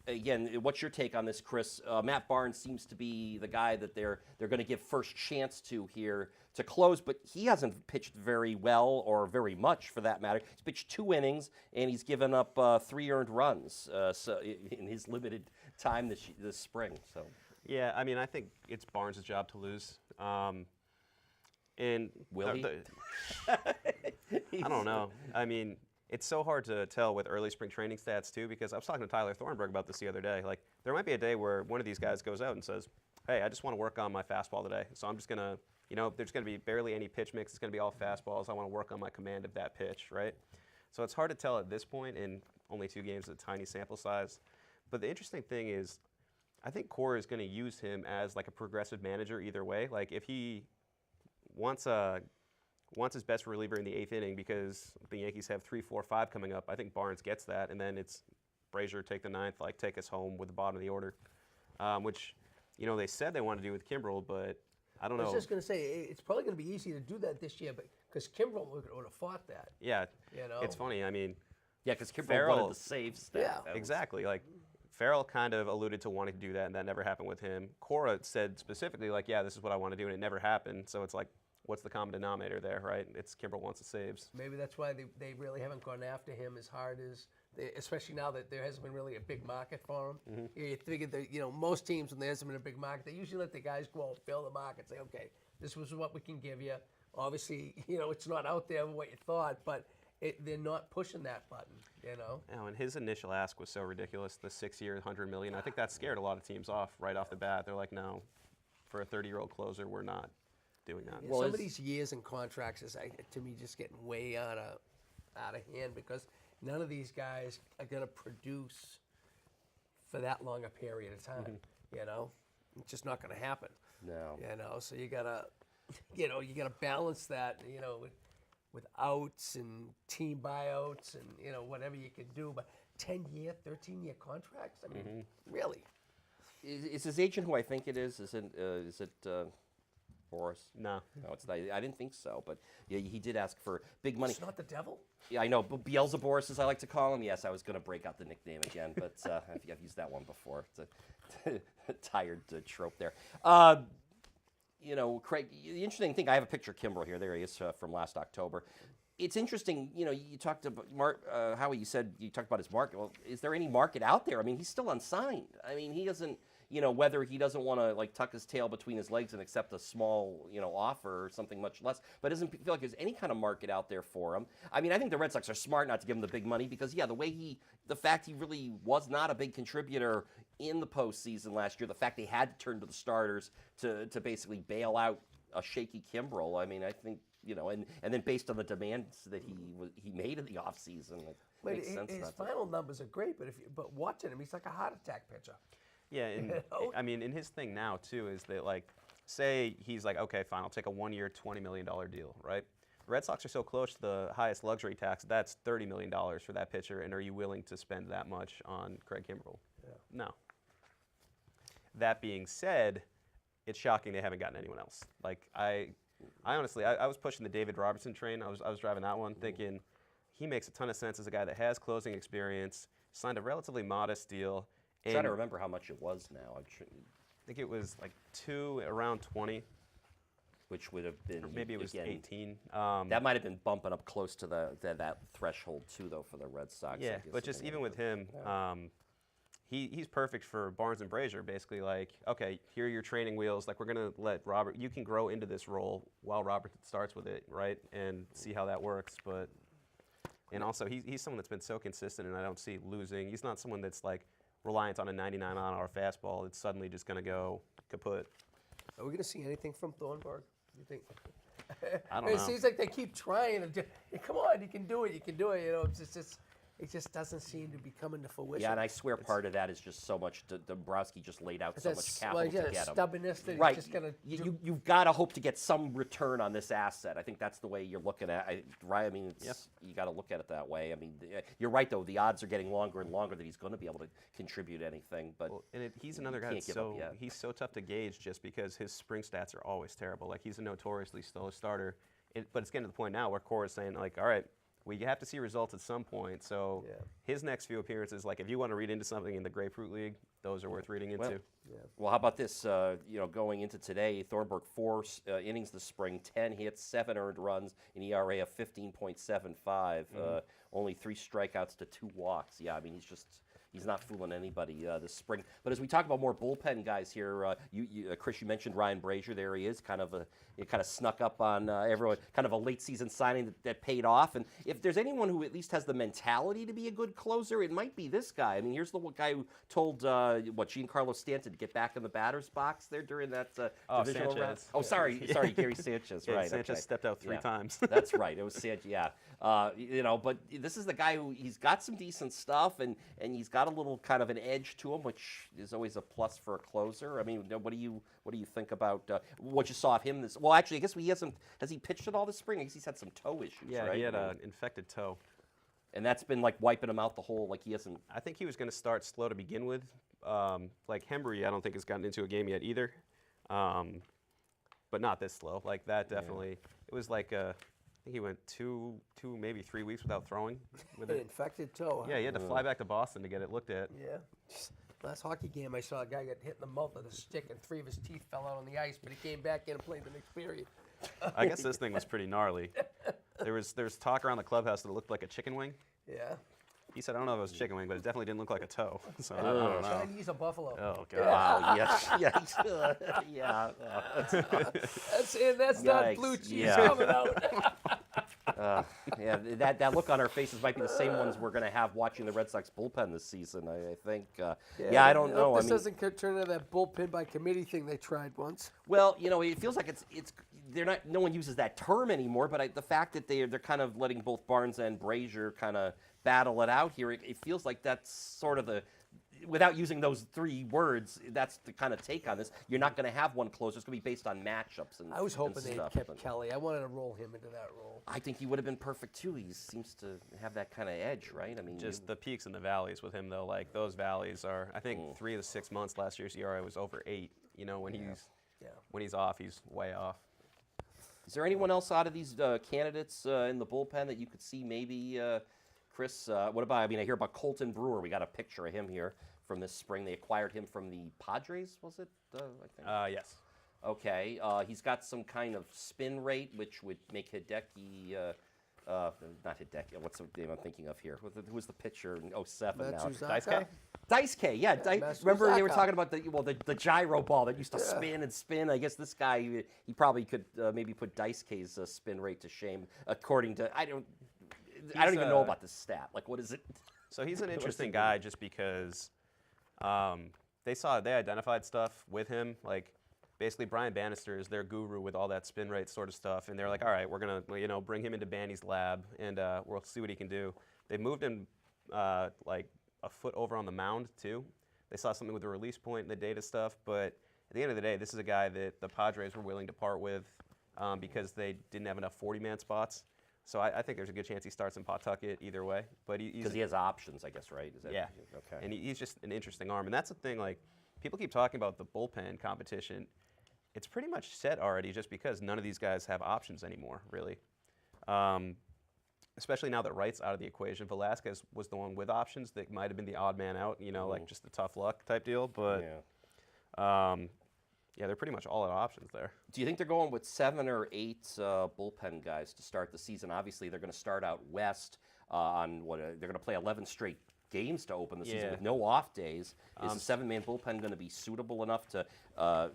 again, what's your take on this, Chris? Matt Barnes seems to be the guy that they're going to give first chance to here to close, but he hasn't pitched very well or very much for that matter. He's pitched 2 innings and he's given up 3 earned runs in his limited time this spring. So yeah, I think it's Barnes' job to lose. And will he? I don't know. It's so hard to tell with early spring training stats, too, because I was talking to Tyler Thornburg about this the other day. Like, there might be a day where one of these guys goes out and says, hey, I just want to work on my fastball today. So I'm just going to, there's going to be barely any pitch mix. It's going to be all fastballs. I want to work on my command of that pitch, right? So it's hard to tell at this point, and only 2 games is a tiny sample size. But the interesting thing is, I think Cora is going to use him as like a progressive manager either way. Like, if he wants his best reliever in the 8th inning because the Yankees have 3, 4, 5 coming up. I think Barnes gets that, and then it's Brazier take the 9th, like take us home with the bottom of the order, which they said they wanted to do with Kimbrel, but I don't know. I was just going to say it's probably going to be easy to do that this year, but because Kimbrel would have fought that. Yeah, it's funny. Yeah, because Kimbrel wanted to save stuff. Yeah, exactly. Like Farrell kind of alluded to wanting to do that, and that never happened with him. Cora said specifically, like, yeah, this is what I want to do, and it never happened. So it's like, what's the common denominator there, right? It's Kimbrel wants the saves. Maybe that's why they really haven't gone after him as hard as, especially now that there hasn't been really a big market for him. You figure that, most teams, when there hasn't been a big market, they usually let the guys go out and fill the market, say, okay, this was what we can give you. Obviously, it's not out there what you thought, but they're not pushing that button, And his initial ask was so ridiculous, the 6 year, $100 million. I think that scared a lot of teams off right off the bat. They're like, no, for a 30-year-old closer, we're not doing that. Yeah, some of these years and contracts is, to me, just getting way out of hand because none of these guys are going to produce for that long a period of time. It's just not going to happen. No. So you gotta, you gotta balance that, with outs and team buyouts and whatever you can do. But 10-year, 13-year contracts. I mean, really. Is his agent who I think it is? Is it Boris? No. No, it's not. I didn't think so, but yeah, he did ask for big money. It's not the devil. Yeah, I know. But Beelzebub, as I like to call him. Yes, I was going to break out the nickname again, but I've used that one before. It's a tired trope there. Craig, the interesting thing, I have a picture of Kimbrel here. There he is from last October. It's interesting, you talked about Howie, you talked about his market. Well, is there any market out there? I mean, he's still unsigned. I mean, he doesn't, whether he doesn't want to tuck his tail between his legs and accept a small, offer or something much less, but doesn't feel like there's any kind of market out there for him. I mean, I think the Red Sox are smart not to give him the big money because, the fact he really was not a big contributor in the postseason last year, the fact they had to turn to the starters to basically bail out a shaky Kimbrel. I mean, I think, and then based on the demands that he made in the offseason, it makes sense. His final numbers are great, but watching him, he's like a heart attack pitcher. Yeah, and I mean, and his thing now too is that say he's like, okay, fine, I'll take a 1 year, $20 million deal, right? The Red Sox are so close to the highest luxury tax, that's $30 million for that pitcher, and are you willing to spend that much on Craig Kimbrel? Yeah. No. That being said, it's shocking they haven't gotten anyone else. I honestly, I was pushing the David Robertson train. I was driving that one, thinking he makes a ton of sense as a guy that has closing experience, signed a relatively modest deal. I'm trying to remember how much it was now. I think it was around 20. Which would have been, or maybe it was 18. That might have been bumping up close to that threshold too, though, for the Red Sox. Yeah, but just even with him, he's perfect for Barnes and Brazier. Basically, okay, here are your training wheels. We're gonna let Robert. You can grow into this role while Robert starts with it, right, and see how that works. And also, he's someone that's been so consistent, and I don't see losing. He's not someone that's reliant on a 99-mile-an-hour fastball. It's suddenly just gonna go kaput. Are we gonna see anything from Thornburg? You think? I don't know. It seems like they keep trying to. Come on, you can do it. You can do it. It just doesn't seem to be coming to fruition. Yeah, and I swear part of that is just so much. Dombrowski just laid out so much capital to get him. Stubbornness that right. He's just gonna. You've got to hope to get some return on this asset. I think that's the way you're looking at it. Right? I mean, you got to look at it that way. I mean, you're right though. The odds are getting longer and longer that he's going to be able to contribute anything. But he's another guy that's he's so tough to gauge just because his spring stats are always terrible. He's a notoriously slow starter. But it's getting to the point now where Cora is saying all right, we have to see results at some point. So his next few appearances, if you want to read into something in the Grapefruit League, those are worth reading into. Well, how about this? Going into today, Thornburg 4 innings this spring, 10 hits, 7 earned runs, an ERA of 15.75, only 3 strikeouts to 2 walks. Yeah, I mean he's not fooling anybody this spring. But as we talk about more bullpen guys here, Chris, you mentioned Ryan Brazier. There he is, it kind of snuck up on everyone. Kind of a late season signing that paid off. And if there's anyone who at least has the mentality to be a good closer, it might be this guy. I mean, here's the guy who told Giancarlo Stanton to get back in the batter's box there during that divisional round. Oh, sorry, Gary Sanchez. Yeah, right, Sanchez stepped out 3 times. That's right. It was Sanchez. Yeah, but this is the guy who he's got some decent stuff and he's got a little kind of an edge to him, which is always a plus for a closer. I mean, what do you think about what you saw of him? Well, actually, I guess has he pitched at all this spring? I guess he's had some toe issues. Yeah, right? He had an infected toe, and that's been wiping him out the whole. He hasn't. I think he was going to start slow to begin with. Hembry, I don't think has gotten into a game yet either, but not this slow. That definitely. It was I think he went 2, maybe 3 weeks without throwing. With An infected toe. Yeah, he had to fly back to Boston to get it looked at. Yeah. Last hockey game, I saw a guy get hit in the mouth with a stick, and 3 of his teeth fell out on the ice. But he came back in and played the next period. I guess this thing was pretty gnarly. There was talk around the clubhouse that it looked like a chicken wing. Yeah. He said, I don't know if it was chicken wing, but it definitely didn't look like a toe. So I don't know. Chinese or buffalo. Oh, God. Wow, yes, yes, yeah. That's not blue cheese Yeah. coming out. Yeah, that look on our faces might be the same ones we're going to have watching the Red Sox bullpen this season. I think. I don't know. This doesn't turn into that bullpen by committee thing they tried once. Well, it feels like it's they're not. No one uses that term anymore. But the fact that they're kind of letting both Barnes and Brazier kind of battle it out here, it feels like that's sort of the. Without using those three words, that's the kind of take on this. You're not going to have one closer. It's going to be based on matchups and I was hoping and they stuff. kept Kelly. I wanted to roll him into that role. I think he would have been perfect too. He seems to have that kind of edge, right? I mean, Just the peaks and the valleys with him, though. Like, those valleys are, I think, 3 of the 6 months last year's ERA was over 8. When he's off, he's way off. Is there anyone else out of these candidates in the bullpen that you could see maybe, Chris? What about, I hear about Colton Brewer. We got a picture of him here from this spring. They acquired him from the Padres, was it? I think. Yes. Okay. He's got some kind of spin rate, which would make Hideki, not Hideki, what's the name I'm thinking of here? Who was the pitcher in 07 now? Matsuzaka? Dice-K, yeah. Matsuzaka. Remember they were talking about the gyro ball that used to spin and spin. I guess this guy, he probably could maybe put Dice-K's spin rate to shame, according to, I don't even know about this stat. Like, what is it? So he's an interesting guy just because they identified stuff with him. Like, basically Brian Bannister is their guru with all that spin rate sort of stuff. And they're like, all right, we're going to bring him into Banny's lab and we'll see what he can do. They moved him like a foot over on the mound too. They saw something with the release point and the data stuff. But at the end of the day, this is a guy that the Padres were willing to part with because they didn't have enough 40-man spots. So I think there's a good chance he starts in Pawtucket either way. But because he has options, I guess, right? Yeah. Okay. And he's just an interesting arm. And that's the thing, like, people keep talking about the bullpen competition. It's pretty much set already just because none of these guys have options anymore, really. Especially now that Wright's out of the equation. Velasquez was the one with options that might have been the odd man out, like just a tough luck type deal. But, yeah, they're pretty much all out of options there. Do you think they're going with 7 or 8 bullpen guys to start the season? Obviously, they're going to start out west on they're going to play 11 straight games to open the season with no off days. Is the 7-man bullpen going to be suitable enough to,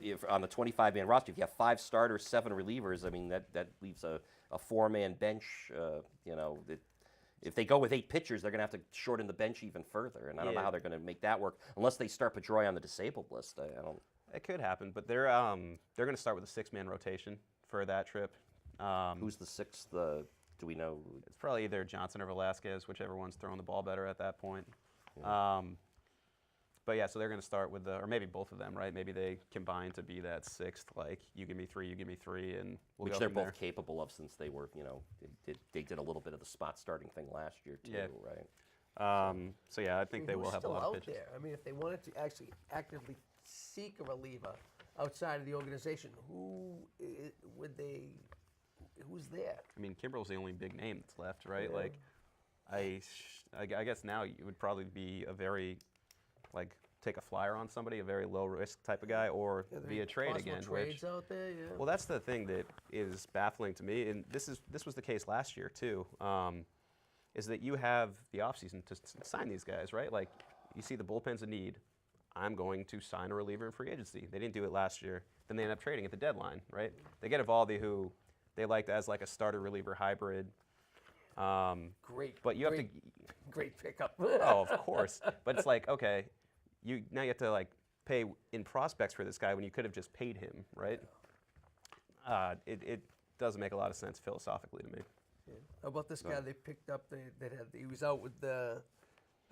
if on the 25-man roster, if you have 5 starters, 7 relievers, I mean, that leaves a 4-man bench, if they go with 8 pitchers, they're going to have to shorten the bench even further, and I don't know how they're going to make that work unless they start Pedroia on the disabled list. I don't. It could happen, but they're going to start with a 6-man rotation for that trip. Who's the 6th? Do we know? It's probably either Johnson or Velasquez, whichever one's throwing the ball better at that point. But yeah, so they're going to start with or maybe both of them, right? Maybe they combine to be that 6th, like you give me 3, you give me 3, and we'll which go they're from both there. capable of since they were, they did a little bit of the spot starting thing last year too, right? So yeah, I think they will have a lot of pitches. There? I mean, if they wanted to actually actively seek a reliever outside of the organization, who's there? I mean, Kimbrel's the only big name that's left, right? Yeah. Like, I guess now it would probably be a very, take a flyer on somebody, a very low risk type of guy, or via trade again. Trades out there, yeah. Well, that's the thing that is baffling to me, and this was the case last year too. Is that you have the offseason to sign these guys, right? Like, you see the bullpen's a need. I'm going to sign a reliever in free agency. They didn't do it last year. Then they end up trading at the deadline, right? They get Evaldi, who they liked as like a starter reliever hybrid. But you have to great pickup. Oh, of course. But it's like, okay, now you have to pay in prospects for this guy when you could have just paid him, right? It doesn't make a lot of sense philosophically to me. Yeah. How about this guy they picked up? He was out with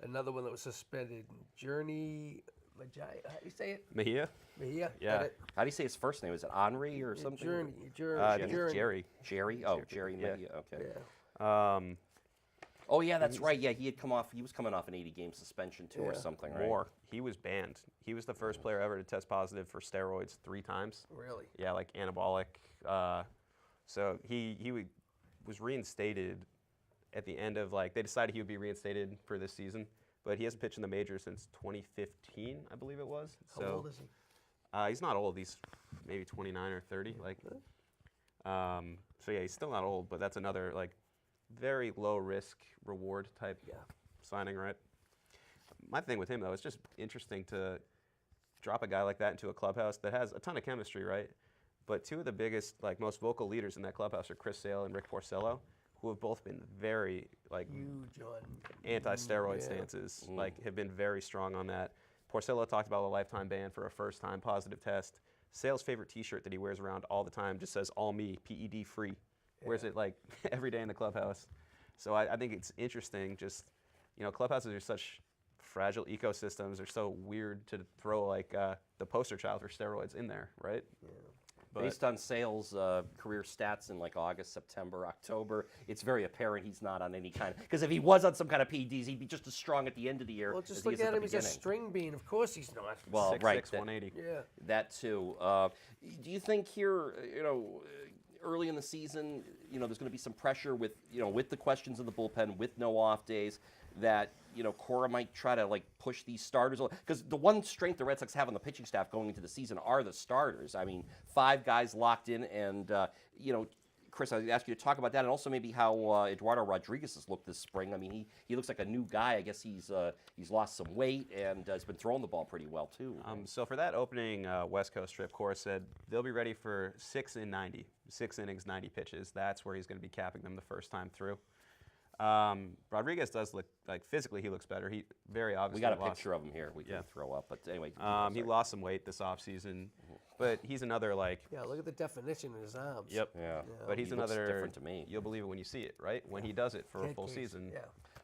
another one that was suspended. Journey Majai. How do you say it? Mejia. Yeah. How do you say his first name? Is it Henri or something? I think it's Jerry. Jerry. Oh, Jerry Mejia. Okay. Yeah. Oh yeah, that's right. Yeah, he was coming off an 80-game suspension too, or something, right? More. He was banned. He was the first player ever to test positive for steroids 3 times. Really? Yeah, like anabolic. So he was reinstated at the end of they decided he would be reinstated for this season, but he hasn't pitched in the majors since 2015, I believe it was. How old is he? He's not old. He's maybe 29 or 30. So yeah, he's still not old, but that's another like very low risk reward type signing, right? My thing with him though, it's just interesting to drop a guy like that into a clubhouse that has a ton of chemistry, right? But two of the biggest, like most vocal leaders in that clubhouse are Chris Sale and Rick Porcello, who have both been very like Huge on anti-steroid stances, like have been very strong on that. Porcello talked about a lifetime ban for a first-time positive test. Sale's favorite T-shirt that he wears around all the time just says "All Me, PED free." Wears it like every day in the clubhouse. So I think it's interesting. Just clubhouses are such fragile ecosystems. They're so weird to throw like the poster child for steroids in there, right? Yeah. Based on Sale's career stats in like August, September, October, it's very apparent he's not on any kind of, because if he was on some kind of PEDs, he'd be just as strong at the end of the year. Well, just as look he is at him. the He's a beginning. string bean. Of course he's not. Well, 6'6", right. 180. Yeah. That too. Do you think here, early in the season, there's going to be some pressure with, with the questions in the bullpen, with no off days, that Cora might try to like push these starters, because the one strength the Red Sox have on the pitching staff going into the season are the starters. I mean, 5 guys locked in, and Chris, I'd ask you to talk about that, and also maybe how Eduardo Rodriguez has looked this spring. I mean, he looks like a new guy. I guess he's lost some weight and has been throwing the ball pretty well too. So for that opening West Coast trip, Cora said they'll be ready for 6 innings, 90 pitches. That's where he's going to be capping them the first time through. Rodriguez does look like physically he looks better. He very obviously We got a lost, picture of him here. We can throw up, but anyway. he lost some weight this offseason, but he's another like. Yeah, look at the definition in his arms. Yep. Yeah. But he's He looks another. different to me. You'll believe it when you see it, right? When he does it for a Head full case, season, yeah.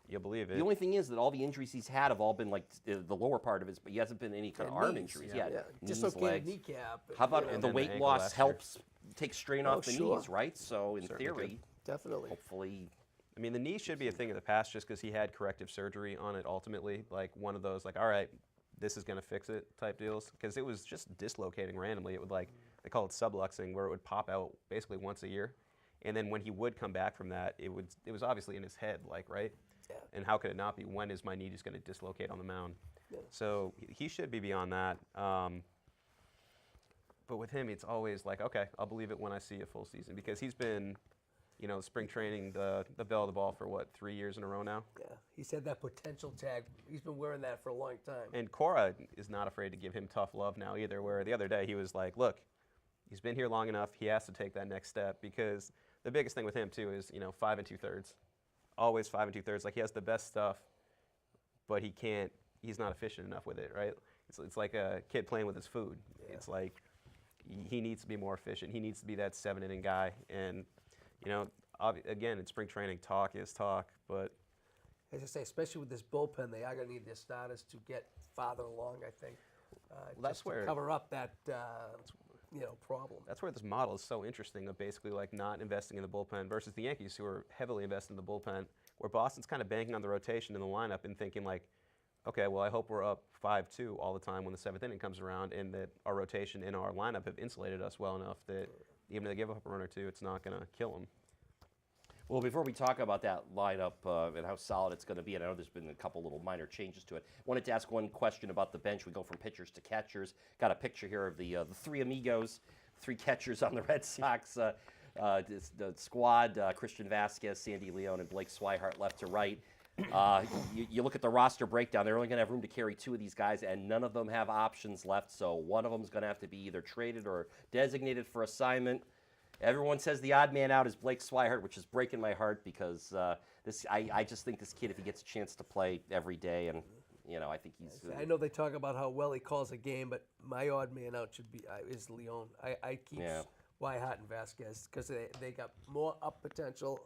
you'll believe it. The only thing is that all the injuries he's had have all been like the lower part of his, but he hasn't been any kind of arm knees. injuries. Yeah. Knees, Dislocated legs. kneecap. How about And the then the weight ankle loss last year. helps take strain off the sure. knees, right? So in Certainly theory, could. Definitely. hopefully. I mean, the knee should be a thing of the past just because he had corrective surgery on it ultimately. Like one of those, like, all right, this is going to fix it type deals. Because it was just dislocating randomly. It would like, they call it subluxing, where it would pop out basically once a year. And then when he would come back from that, it was obviously in his head, like, right? Yeah. And how could it not be? When is my knee just going to dislocate on the mound? Yeah. So he should be beyond that. But with him, it's always like, okay, I'll believe it when I see a full season. Because he's been, spring training, the bell of the ball for what, 3 years in a row now? Yeah. He's had that potential tag. He's been wearing that for a long time. And Cora is not afraid to give him tough love now either, where the other day he was like, look, he's been here long enough, he has to take that next step, because the biggest thing with him too is, 5 2/3. Always 5 2/3. Like he has the best stuff, but he's not efficient enough with it, right? It's like a kid playing with his food. Yeah. It's like he needs to be more efficient. He needs to be that 7-inning guy. And, again, in spring training, talk is talk, but As I say, especially with this bullpen, they are going to need their starters to get farther along, I think. that's just to where- cover up that problem. that's where this model is so interesting of basically like not investing in the bullpen versus the Yankees, who are heavily invested in the bullpen, where Boston's kind of banking on the rotation in the lineup and thinking like, okay, well, I hope we're up 5-2 all the time when the 7th inning comes around, and that our rotation and our lineup have insulated us well enough that even if they give up a run or two, it's not going to kill them. Well, before we talk about that lineup and how solid it's going to be, and I know there's been a couple little minor changes to it, wanted to ask one question about the bench. We go from pitchers to catchers. Got a picture here of the three amigos, 3 catchers on the Red Sox the squad, Christian Vasquez, Sandy Leon, and Blake Swihart left to right. You look at the roster breakdown, they're only going to have room to carry 2 of these guys, and none of them have options left, so one of them is going to have to be either traded or designated for assignment. Everyone says the odd man out is Blake Swihart, which is breaking my heart because I just think this kid, if he gets a chance to play every day, and I think he's. I know they talk about how well he calls a game, but my odd man out should be is Leon. I keep Swihart and Vasquez because they got more up potential,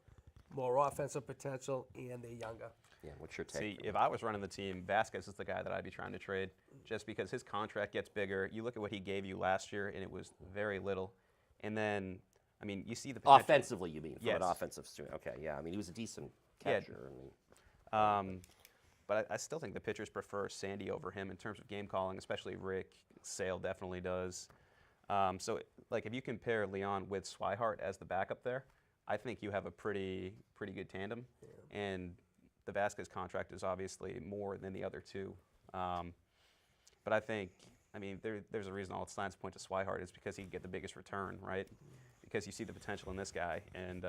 more offensive potential, and they're younger. Yeah, what's your take? See, if I was running the team, Vasquez is the guy that I'd be trying to trade, just because his contract gets bigger. You look at what he gave you last year, and it was very little. And then, I mean, you see the potential. Offensively, you mean? From Yes. an offensive standpoint. Okay, yeah. I mean, he was a decent Yeah. catcher. I mean, But I still think the pitchers prefer Sandy over him in terms of game calling, especially Rick. Sale definitely does. So, like, if you compare Leon with Swihart as the backup there, I think you have a pretty good tandem. Yeah. And the Vasquez contract is obviously more than the other 2. But I think, I mean, there's a reason all signs point to Swihart is because he can get the biggest return, right? because you see the potential in this guy, and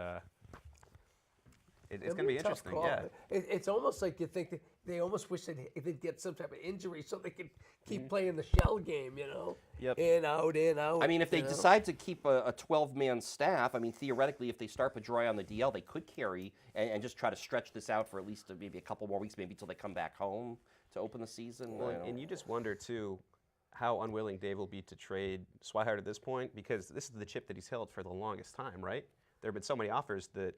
it's It'll going to be a tough interesting. call. Yeah. It's almost like you think that they almost wish they'd get some type of injury so they could keep playing the shell game, you know? Yep. In, out, in, out. I mean, if they you know? decide to keep a 12-man staff, I mean, theoretically, if they start Pedroia on the DL, they could carry and just try to stretch this out for at least maybe a couple more weeks, maybe until they come back home to open the season. Well, and you just wonder, too, how unwilling Dave will be to trade Swihart at this point, because this is the chip that he's held for the longest time, right? There have been so many offers that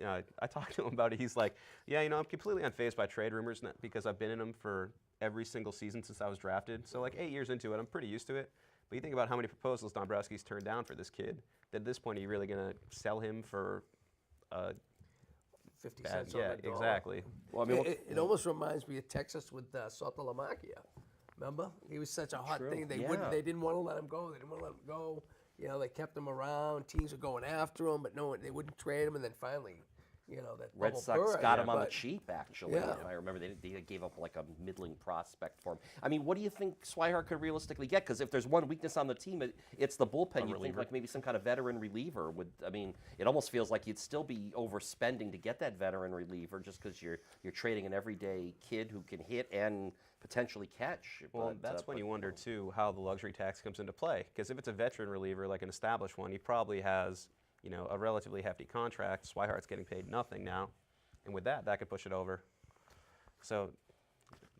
I talked to him about it. He's like, yeah, I'm completely unfazed by trade rumors because I've been in them for every single season since I was drafted. So like 8 years into it, I'm pretty used to it. But you think about how many proposals Dombrowski's turned down for this kid, that at this point, are you really going to sell him for 50 bad? cents on Yeah, the dollar. exactly. Well, I mean, It almost reminds me of Texas with Sotolamacchia. Remember? He was such a hot thing. They didn't want to let him go. They didn't want to let him go. They kept him around. Teams were going after him, but no, they wouldn't trade him. And then finally, that Red bubble Sox burst. got him on the But- cheap, actually. Yeah. I remember they gave up like a middling prospect for him. I mean, what do you think Swihart could realistically get? Because if there's one weakness on the team, it's the bullpen. You think like maybe some kind of veteran reliever would. I mean, it almost feels like you'd still be overspending to get that veteran reliever just because you're trading an everyday kid who can hit and potentially catch. Well, But, that's when but- you wonder, too, how the luxury tax comes into play. Because if it's a veteran reliever, like an established one, he probably has, a relatively hefty contract. Swihart's getting paid nothing now. And with that could push it over. So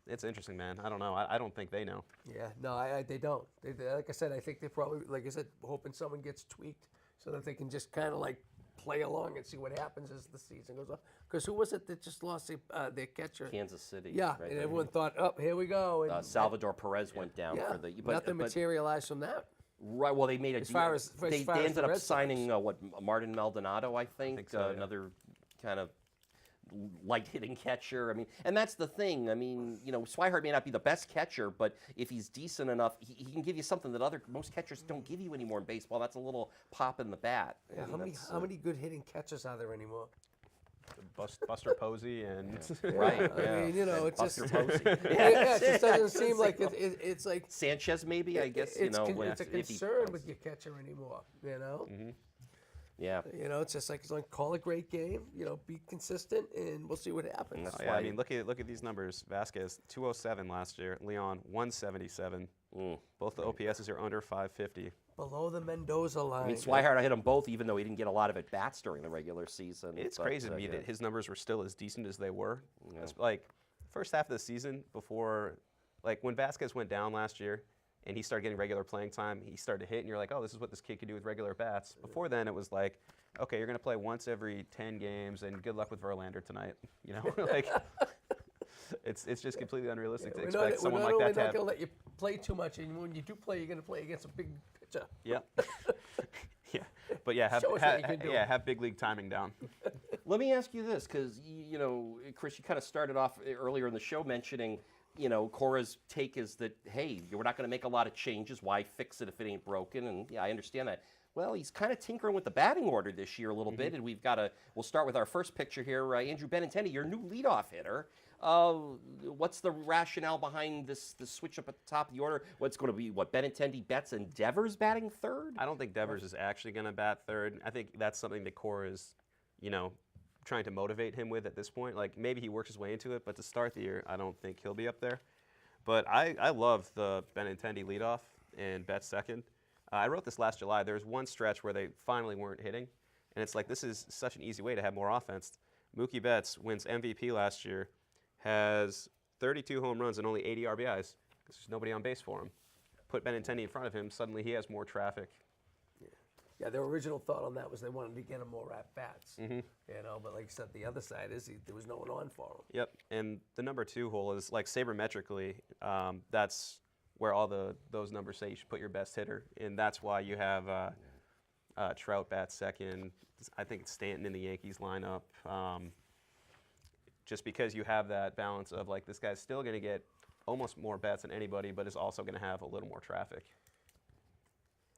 it's interesting, man. I don't know. I don't think they know. Yeah, no, they don't. Like I said, I think they probably, like I said, hoping someone gets tweaked so that they can just kind of like play along and see what happens as the season goes on. Because who was it that just lost their catcher? Kansas City. Yeah, right and there. everyone thought, oh, here we go. And Salvador Perez went down yeah, for the. nothing materialized from that. Right. Well, they made a As deal. far as they the ended up Red Sox. signing Martin Maldonado, I think, so, yeah. another kind of light hitting catcher. I mean, and that's the thing. I mean, Swihart may not be the best catcher, but if he's decent enough, he can give you something that most catchers don't give you anymore in baseball. That's a little pop in the bat. Yeah, And how many good hitting catchers are there anymore? Buster Posey and Right. I Yeah. mean, it's Buster just Posey. yeah, it just doesn't seem like it's like Sanchez, maybe. I guess it's a if he- concern with your catcher anymore. Yeah. It's just like call a great game. Be consistent, and we'll see what happens. That's Oh, yeah, why- I mean, look at these numbers. Vasquez 207 last year. Leon 177. Both the OPSs are under 550. Below the Mendoza line. I mean, Swihart, I hit them both, even though he didn't get a lot of at bats during the regular season. It's But, crazy to me yeah. that his numbers were still as decent as they were. It's like first half of the season before, like when Vasquez went down last year and he started getting regular playing time, he started to hit, and you're like, oh, this is what this kid could do with regular bats. Before then, it was like, okay, you're going to play once every 10 games, and good luck with Verlander tonight. Like it's just completely unrealistic to expect someone like that to We're have. not going to let you play too much, and when you do play, you're going to play against a big pitcher. Yeah. Yeah. But yeah, Show us what you can do. have big league timing down. Let me ask you this, because, Chris, you kind of started off earlier in the show mentioning, Cora's take is that, hey, we're not going to make a lot of changes. Why fix it if it ain't broken? And, yeah, I understand that. Well, he's kind of tinkering with the batting order this year a little bit, and we'll start with our first picture here. Andrew Benintendi, your new leadoff hitter. What's the rationale behind this switch up at the top of the order? What's going to be, Benintendi, Betts, and Devers batting third? I don't think Devers is actually going to bat third. I think that's something that Cora is, trying to motivate him with at this point. Like, maybe he works his way into it, but to start the year, I don't think he'll be up there. But I love the Benintendi leadoff and Betts second. I wrote this last July. There was one stretch where they finally weren't hitting, and it's like this is such an easy way to have more offense. Mookie Betts wins MVP last year, has 32 home runs and only 80 RBIs. There's nobody on base for him. Put Benintendi in front of him, suddenly he has more traffic. Yeah, their original thought on that was they wanted to get him more at bats. But like I said, the other side is there was no one on for him. Yep, and the number 2 hole is like sabermetrically. That's where all those numbers say you should put your best hitter, and that's why you have Trout bat second. I think it's Stanton in the Yankees lineup. Just because you have that balance of like this guy's still going to get almost more bats than anybody, but is also going to have a little more traffic.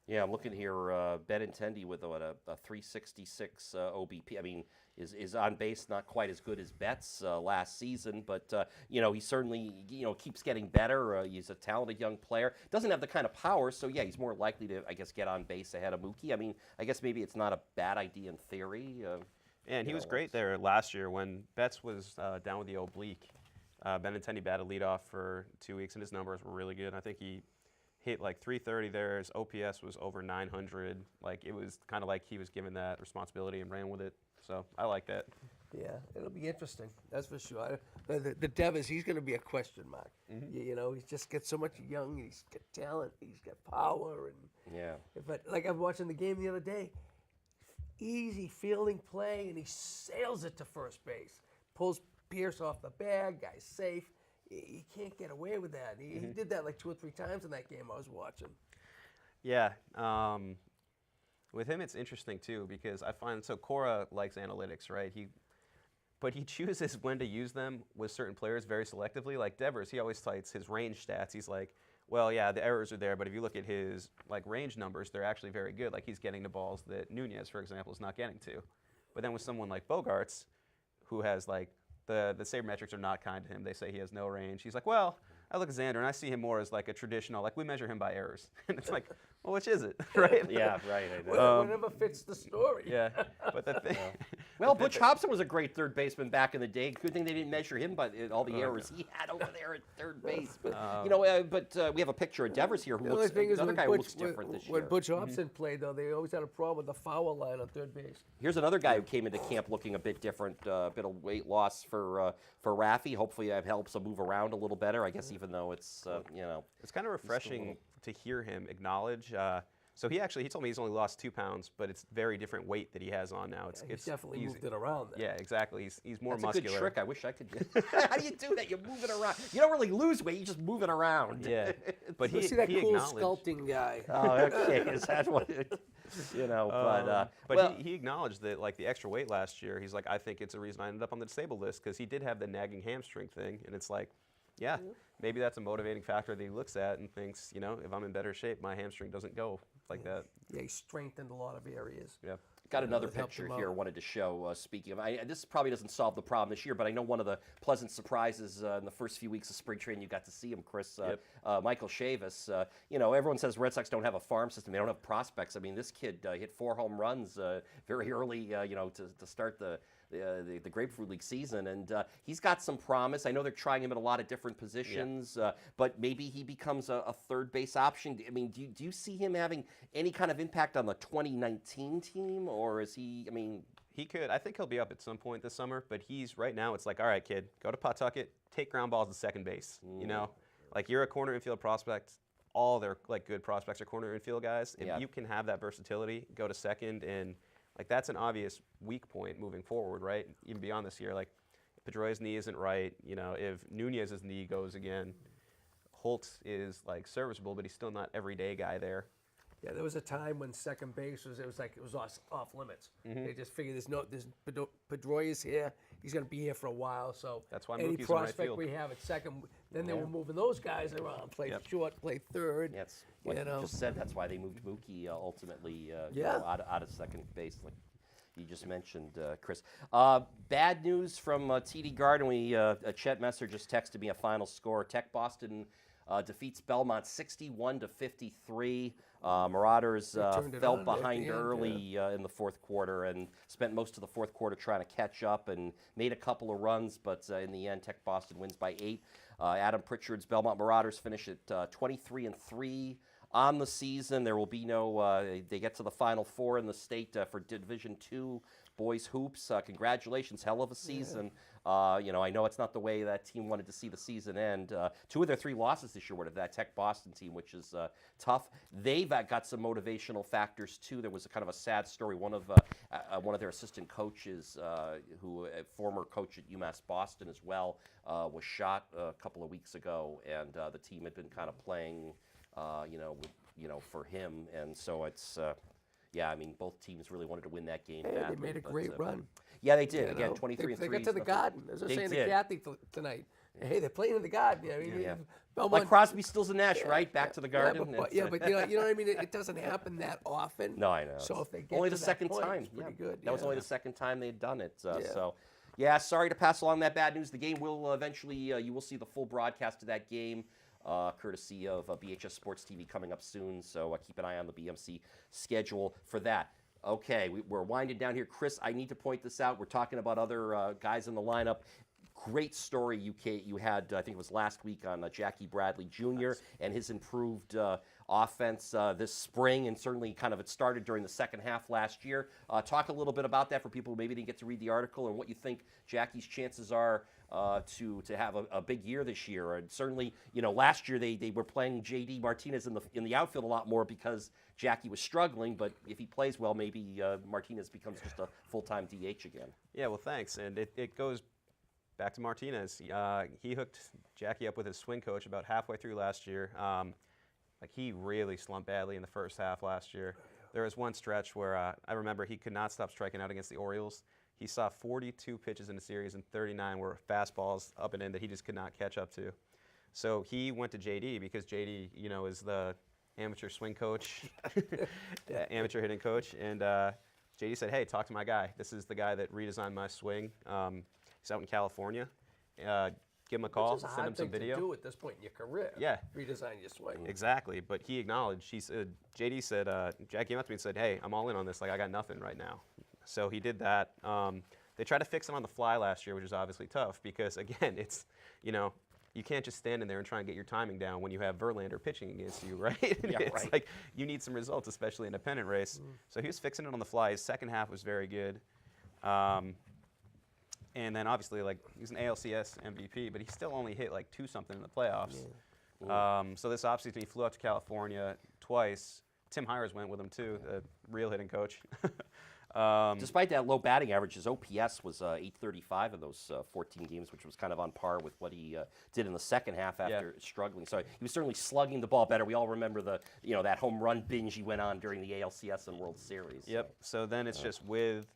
Yeah, I'm looking here. Benintendi with a 366 OBP. I mean, is on base not quite as good as Betts last season, but he certainly keeps getting better. He's a talented young player. Doesn't have the kind of power, so yeah, he's more likely to, I guess, get on base ahead of Mookie. I mean, I guess maybe it's not a bad idea in theory. And he was great there last year when Betts was down with the oblique. Benintendi batted leadoff for 2 weeks, and his numbers were really good. I think he hit like 330 there. His OPS was over 900. Like, it was kind of like he was given that responsibility and ran with it. So I like that. Yeah, it'll be interesting. That's for sure. The Devers, he's going to be a question mark. He just gets so much young. He's got talent. He's got power. And Yeah. But like I was watching the game the other day, easy fielding play, and he sails it to first base. Pulls Pierce off the bag. Guy's safe. You can't get away with that. He did that like 2 or 3 times in that game I was watching. Yeah. With him, it's interesting, too, because I find, so Cora likes analytics, right? But he chooses when to use them with certain players very selectively. Like Devers, he always cites his range stats. He's like, well, yeah, the errors are there, but if you look at his range numbers, they're actually very good. Like, he's getting to balls that Nunez, for example, is not getting to. But then with someone like Bogarts, who has the sabermetrics are not kind to him. They say he has no range. He's like, well, I look at Xander and I see him more as like a traditional, we measure him by errors. And it's like, well, which is it, right? Yeah, right. I know. Whatever fits the story. Yeah, but the thing. Well, Butch Hobson was a great third baseman back in the day. Good thing they didn't measure him by all the errors he had over there at third base. But we have a picture of Devers here who looks another guy who looks different this year. When Butch Hobson played, though, they always had a problem with the foul line on third base. Here's another guy who came into camp looking a bit different, a bit of weight loss for Raffy. Hopefully that helps him move around a little better, I guess, even though it's, It's kind of refreshing to hear him acknowledge. So he told me he's only lost 2 pounds, but it's very different weight that he has on now. He's definitely moved it around then. Yeah, exactly. He's more That's muscular. a good trick. I wish I could do. How do you do that? You move it around. You don't really lose weight. You just move it around. Yeah, but You see that cool acknowledged. sculpting guy. Oh, okay. Is that what? He acknowledged that the extra weight last year. He's like, I think it's a reason I ended up on the disabled list because he did have the nagging hamstring thing, and it's like, yeah, maybe that's a motivating factor that he looks at and thinks, if I'm in better shape, my hamstring doesn't go like that. Yeah, he strengthened a lot of areas. Yeah. Got another that helped picture him here I out. wanted to show. Speaking of, this probably doesn't solve the problem this year, but I know one of the pleasant surprises in the first few weeks of spring training, you got to see him, Chris, Michael Chavis. Everyone says Red Sox don't have a farm system. They don't have prospects. I mean, this kid hit 4 home runs very early, to start the Grapefruit League season, and he's got some promise. I know they're trying him at a lot of different positions, but maybe he becomes a third base option. I mean, do you see him having any kind of impact on the 2019 team, or is he? I mean, he could. I think he'll be up at some point this summer, but he's right now. It's like, all right, kid, go to Pawtucket, take ground balls to second base. You're a corner infield prospect. All their good prospects are corner infield guys. If you can have that versatility, go to second and. That's an obvious weak point moving forward, right? Even beyond this year, if Pedroia's knee isn't right, if Nunez's knee goes again, Holt is serviceable, but he's still not everyday guy there. Yeah, there was a time when second base was off limits. They just figured there's Pedroia's here. He's going to be here for a while, so that's why any Mookie's in right prospect field. we have at second, then they were moving those guys around, play short, play third. That's like you just said. That's why they moved Mookie ultimately out of second base, like you just mentioned, Chris. Bad news from TD Garden. Chet Messer just texted me a final score. Tech Boston defeats Belmont 61-53. Marauders fell behind early in the fourth quarter and spent most of the fourth quarter trying to catch up and made a couple of runs, but in the end, Tech Boston wins by 8. Adam Pritchard's Belmont Marauders finish at 23-3 on the season. There will be no. They get to the Final Four in the state for Division II boys hoops. Congratulations, hell of a season. I know it's not the way that team wanted to see the season end. 2 of their 3 losses this year were to that Tech Boston team, which is tough. They've got some motivational factors too. There was a kind of a sad story. One of their assistant coaches, who a former coach at UMass Boston as well, was shot a couple of weeks ago, and the team had been kind of playing, for him, and so it's. Both teams really wanted to win that game. Hey, badly, they made a great run. Yeah, they did. Again, 23-3. They got to the Garden. As I was saying to Kathy tonight, Hey, they're playing in the Garden. I mean, Yeah. Belmont, Like Crosby, Stills, and Nash, right? Back to the Garden. Yeah, but you know what I mean. It doesn't happen that often. No, I know. So if they get only to the that second point, time, it's pretty good. That was yeah. only the second time they'd done it. Yeah. So, yeah, sorry to pass along that bad news. The game will eventually, you will see the full broadcast of that game, courtesy of BHS Sports TV coming up soon. So keep an eye on the BMC schedule for that. Okay, we're winding down here. Chris, I need to point this out. We're talking about other guys in the lineup. Great story you had, I think it was last week, on Jackie Bradley Jr. and his improved offense this spring, and certainly kind of it started during the second half last year. Talk a little bit about that for people who maybe didn't get to read the article, and what you think Jackie's chances are to have a big year this year. And certainly, last year they were playing J.D. Martinez in the outfield a lot more because Jackie was struggling, but if he plays well, maybe Martinez becomes just a full-time DH again. Yeah, well, thanks. And it goes back to Martinez. He hooked Jackie up with his swing coach about halfway through last year. He really slumped badly in the first half last year. There was one stretch where I remember he could not stop striking out against the Orioles. He saw 42 pitches in the series, and 39 were fastballs up and in that he just could not catch up to. So he went to JD because JD, is the amateur swing coach, amateur hitting coach, and JD said, "Hey, talk to my guy. This is the guy that redesigned my swing. He's out in California. Give him a call, send him some video." To do at this point in your career. Yeah. Redesign your swing. Exactly, but he acknowledged. He said, JD said, Jack came up to me and said, "Hey, I'm all in on this. I got nothing right now." So he did that. They tried to fix him on the fly last year, which is obviously tough because, again, it's you can't just stand in there and try and get your timing down when you have Verlander pitching against you, right? Yeah, it's right. like you need some results, especially in a pennant race. So he was fixing it on the fly. His second half was very good. And then obviously, he's an ALCS MVP, but he still only hit 2-something in the playoffs. Yeah. So this offseason, he flew out to California twice. Tim Hires went with him too, the real hitting coach. Despite that low batting average, his OPS was 835 in those 14 games, which was kind of on par with what he did in the second half after struggling. So he was certainly slugging the ball better. We all remember that home run binge he went on during the ALCS and World Series. Yep. So then it's just with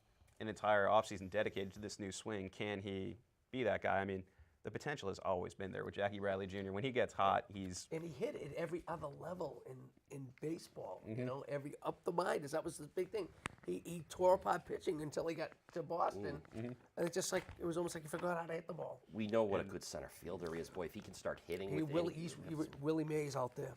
an entire offseason dedicated to this new swing, can he be that guy? I mean, the potential has always been there with Jackie Bradley Jr. When he gets hot, he's... And he hit at every other level in baseball, every up the minors. That was the big thing. He tore apart pitching until he got to Boston. And it's just it was almost like he forgot how to hit the ball. We know what a good center fielder he is. Boy, if he can start hitting with Willie Mays out there.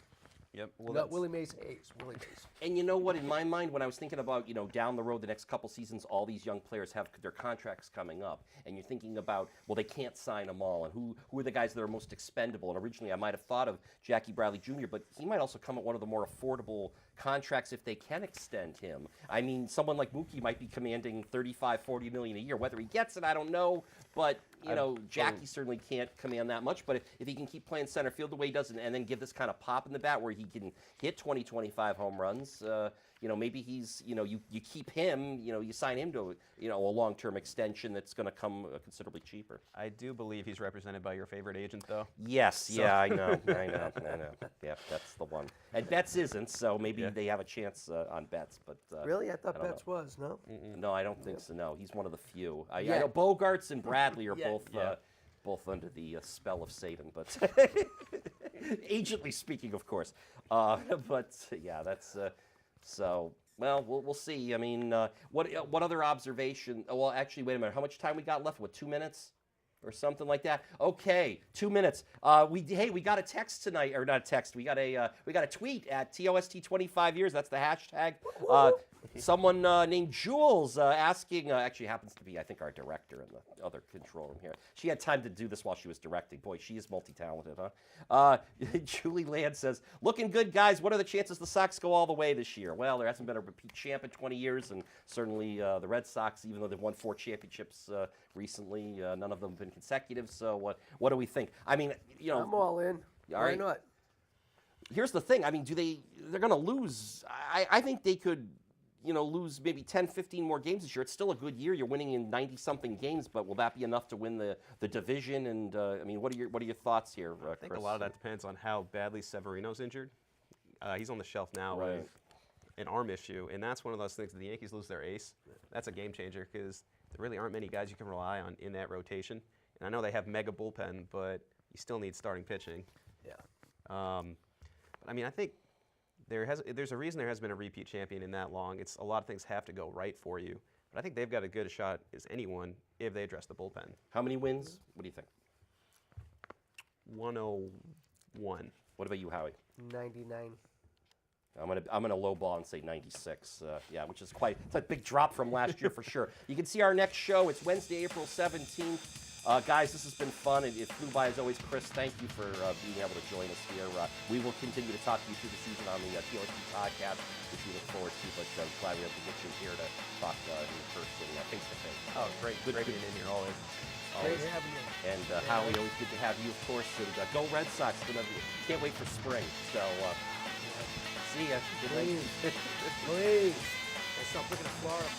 Yep. Well, not Willie Mays Hayes. Willie Mays. And you know what? In my mind, when I was thinking about, down the road, the next couple seasons, all these young players have their contracts coming up. And you're thinking about, well, they can't sign them all. And who are the guys that are most expendable? And originally, I might have thought of Jackie Bradley Jr., but he might also come at one of the more affordable contracts if they can extend him. I mean, someone like Mookie might be commanding $35, $40 million a year. Whether he gets it, I don't know. But, Jackie certainly can't command that much. But if he can keep playing center field the way he does and then give this kind of pop in the bat where he can hit 20, 25 home runs, maybe he's, you keep him, you sign him to, a long-term extension that's going to come considerably cheaper. I do believe he's represented by your favorite agent, though. Yes, yeah, I know. Yeah, that's the one. And Betts isn't, so maybe they have a chance on Betts. But Really? I thought Betts was, no? No, I don't think so, no. He's one of the few. I know Bogarts and Bradley are both under the spell of Satan, but agently speaking, of course. But yeah, that's so. Well, we'll see. I mean, what other observation? Well, actually, wait a minute. How much time we got left? What, 2 minutes? Or something like that. Okay, 2 minutes. We got a text tonight, or not a text. We got a tweet at TOST 25 years. That's the hashtag. Someone named Jules asking. Actually, happens to be I think our director in the other control room here. She had time to do this while she was directing. Boy, she is multi-talented, huh? Julie Land says, "Looking good, guys. What are the chances the Sox go all the way this year?" Well, there hasn't been a repeat champ in 20 years, and certainly the Red Sox, even though they've won 4 championships recently, none of them have been consecutive. So what do we think? I mean, I'm all in. Why not? Here's the thing. I mean, they're going to lose. I think they could, lose maybe 10, 15 more games this year. It's still a good year. You're winning in 90-something games, but will that be enough to win the division? And I mean, what are your thoughts here, Chris? I think a lot of that depends on how badly Severino's injured. He's on the shelf now with an arm issue, and that's one of those things. That the Yankees lose their ace. That's a game changer because there really aren't many guys you can rely on in that rotation. And I know they have mega bullpen, but you still need starting pitching. Yeah. But I mean, I think there's a reason there has been a repeat champion in that long. It's a lot of things have to go right for you. But I think they've got as good a shot as anyone if they address the bullpen. How many wins? What do you think? 101. What about you, Howie? 99. I'm gonna lowball and say 96. Yeah, which is it's a big drop from last year for sure. You can see our next show. It's Wednesday, April 17th. Guys, this has been fun. It flew by as always. Chris, thank you for being able to join us here. We will continue to talk to you through the season on the TOST podcast, which we look forward to. But I'm glad we have to get you here to talk in person, face to face. Oh, great being in here always. Great having you. And Howie, always good to have you, of course. And go Red Sox! Can't wait for spring. So see ya. Good night. Please. Please. Let's stop looking at Florida.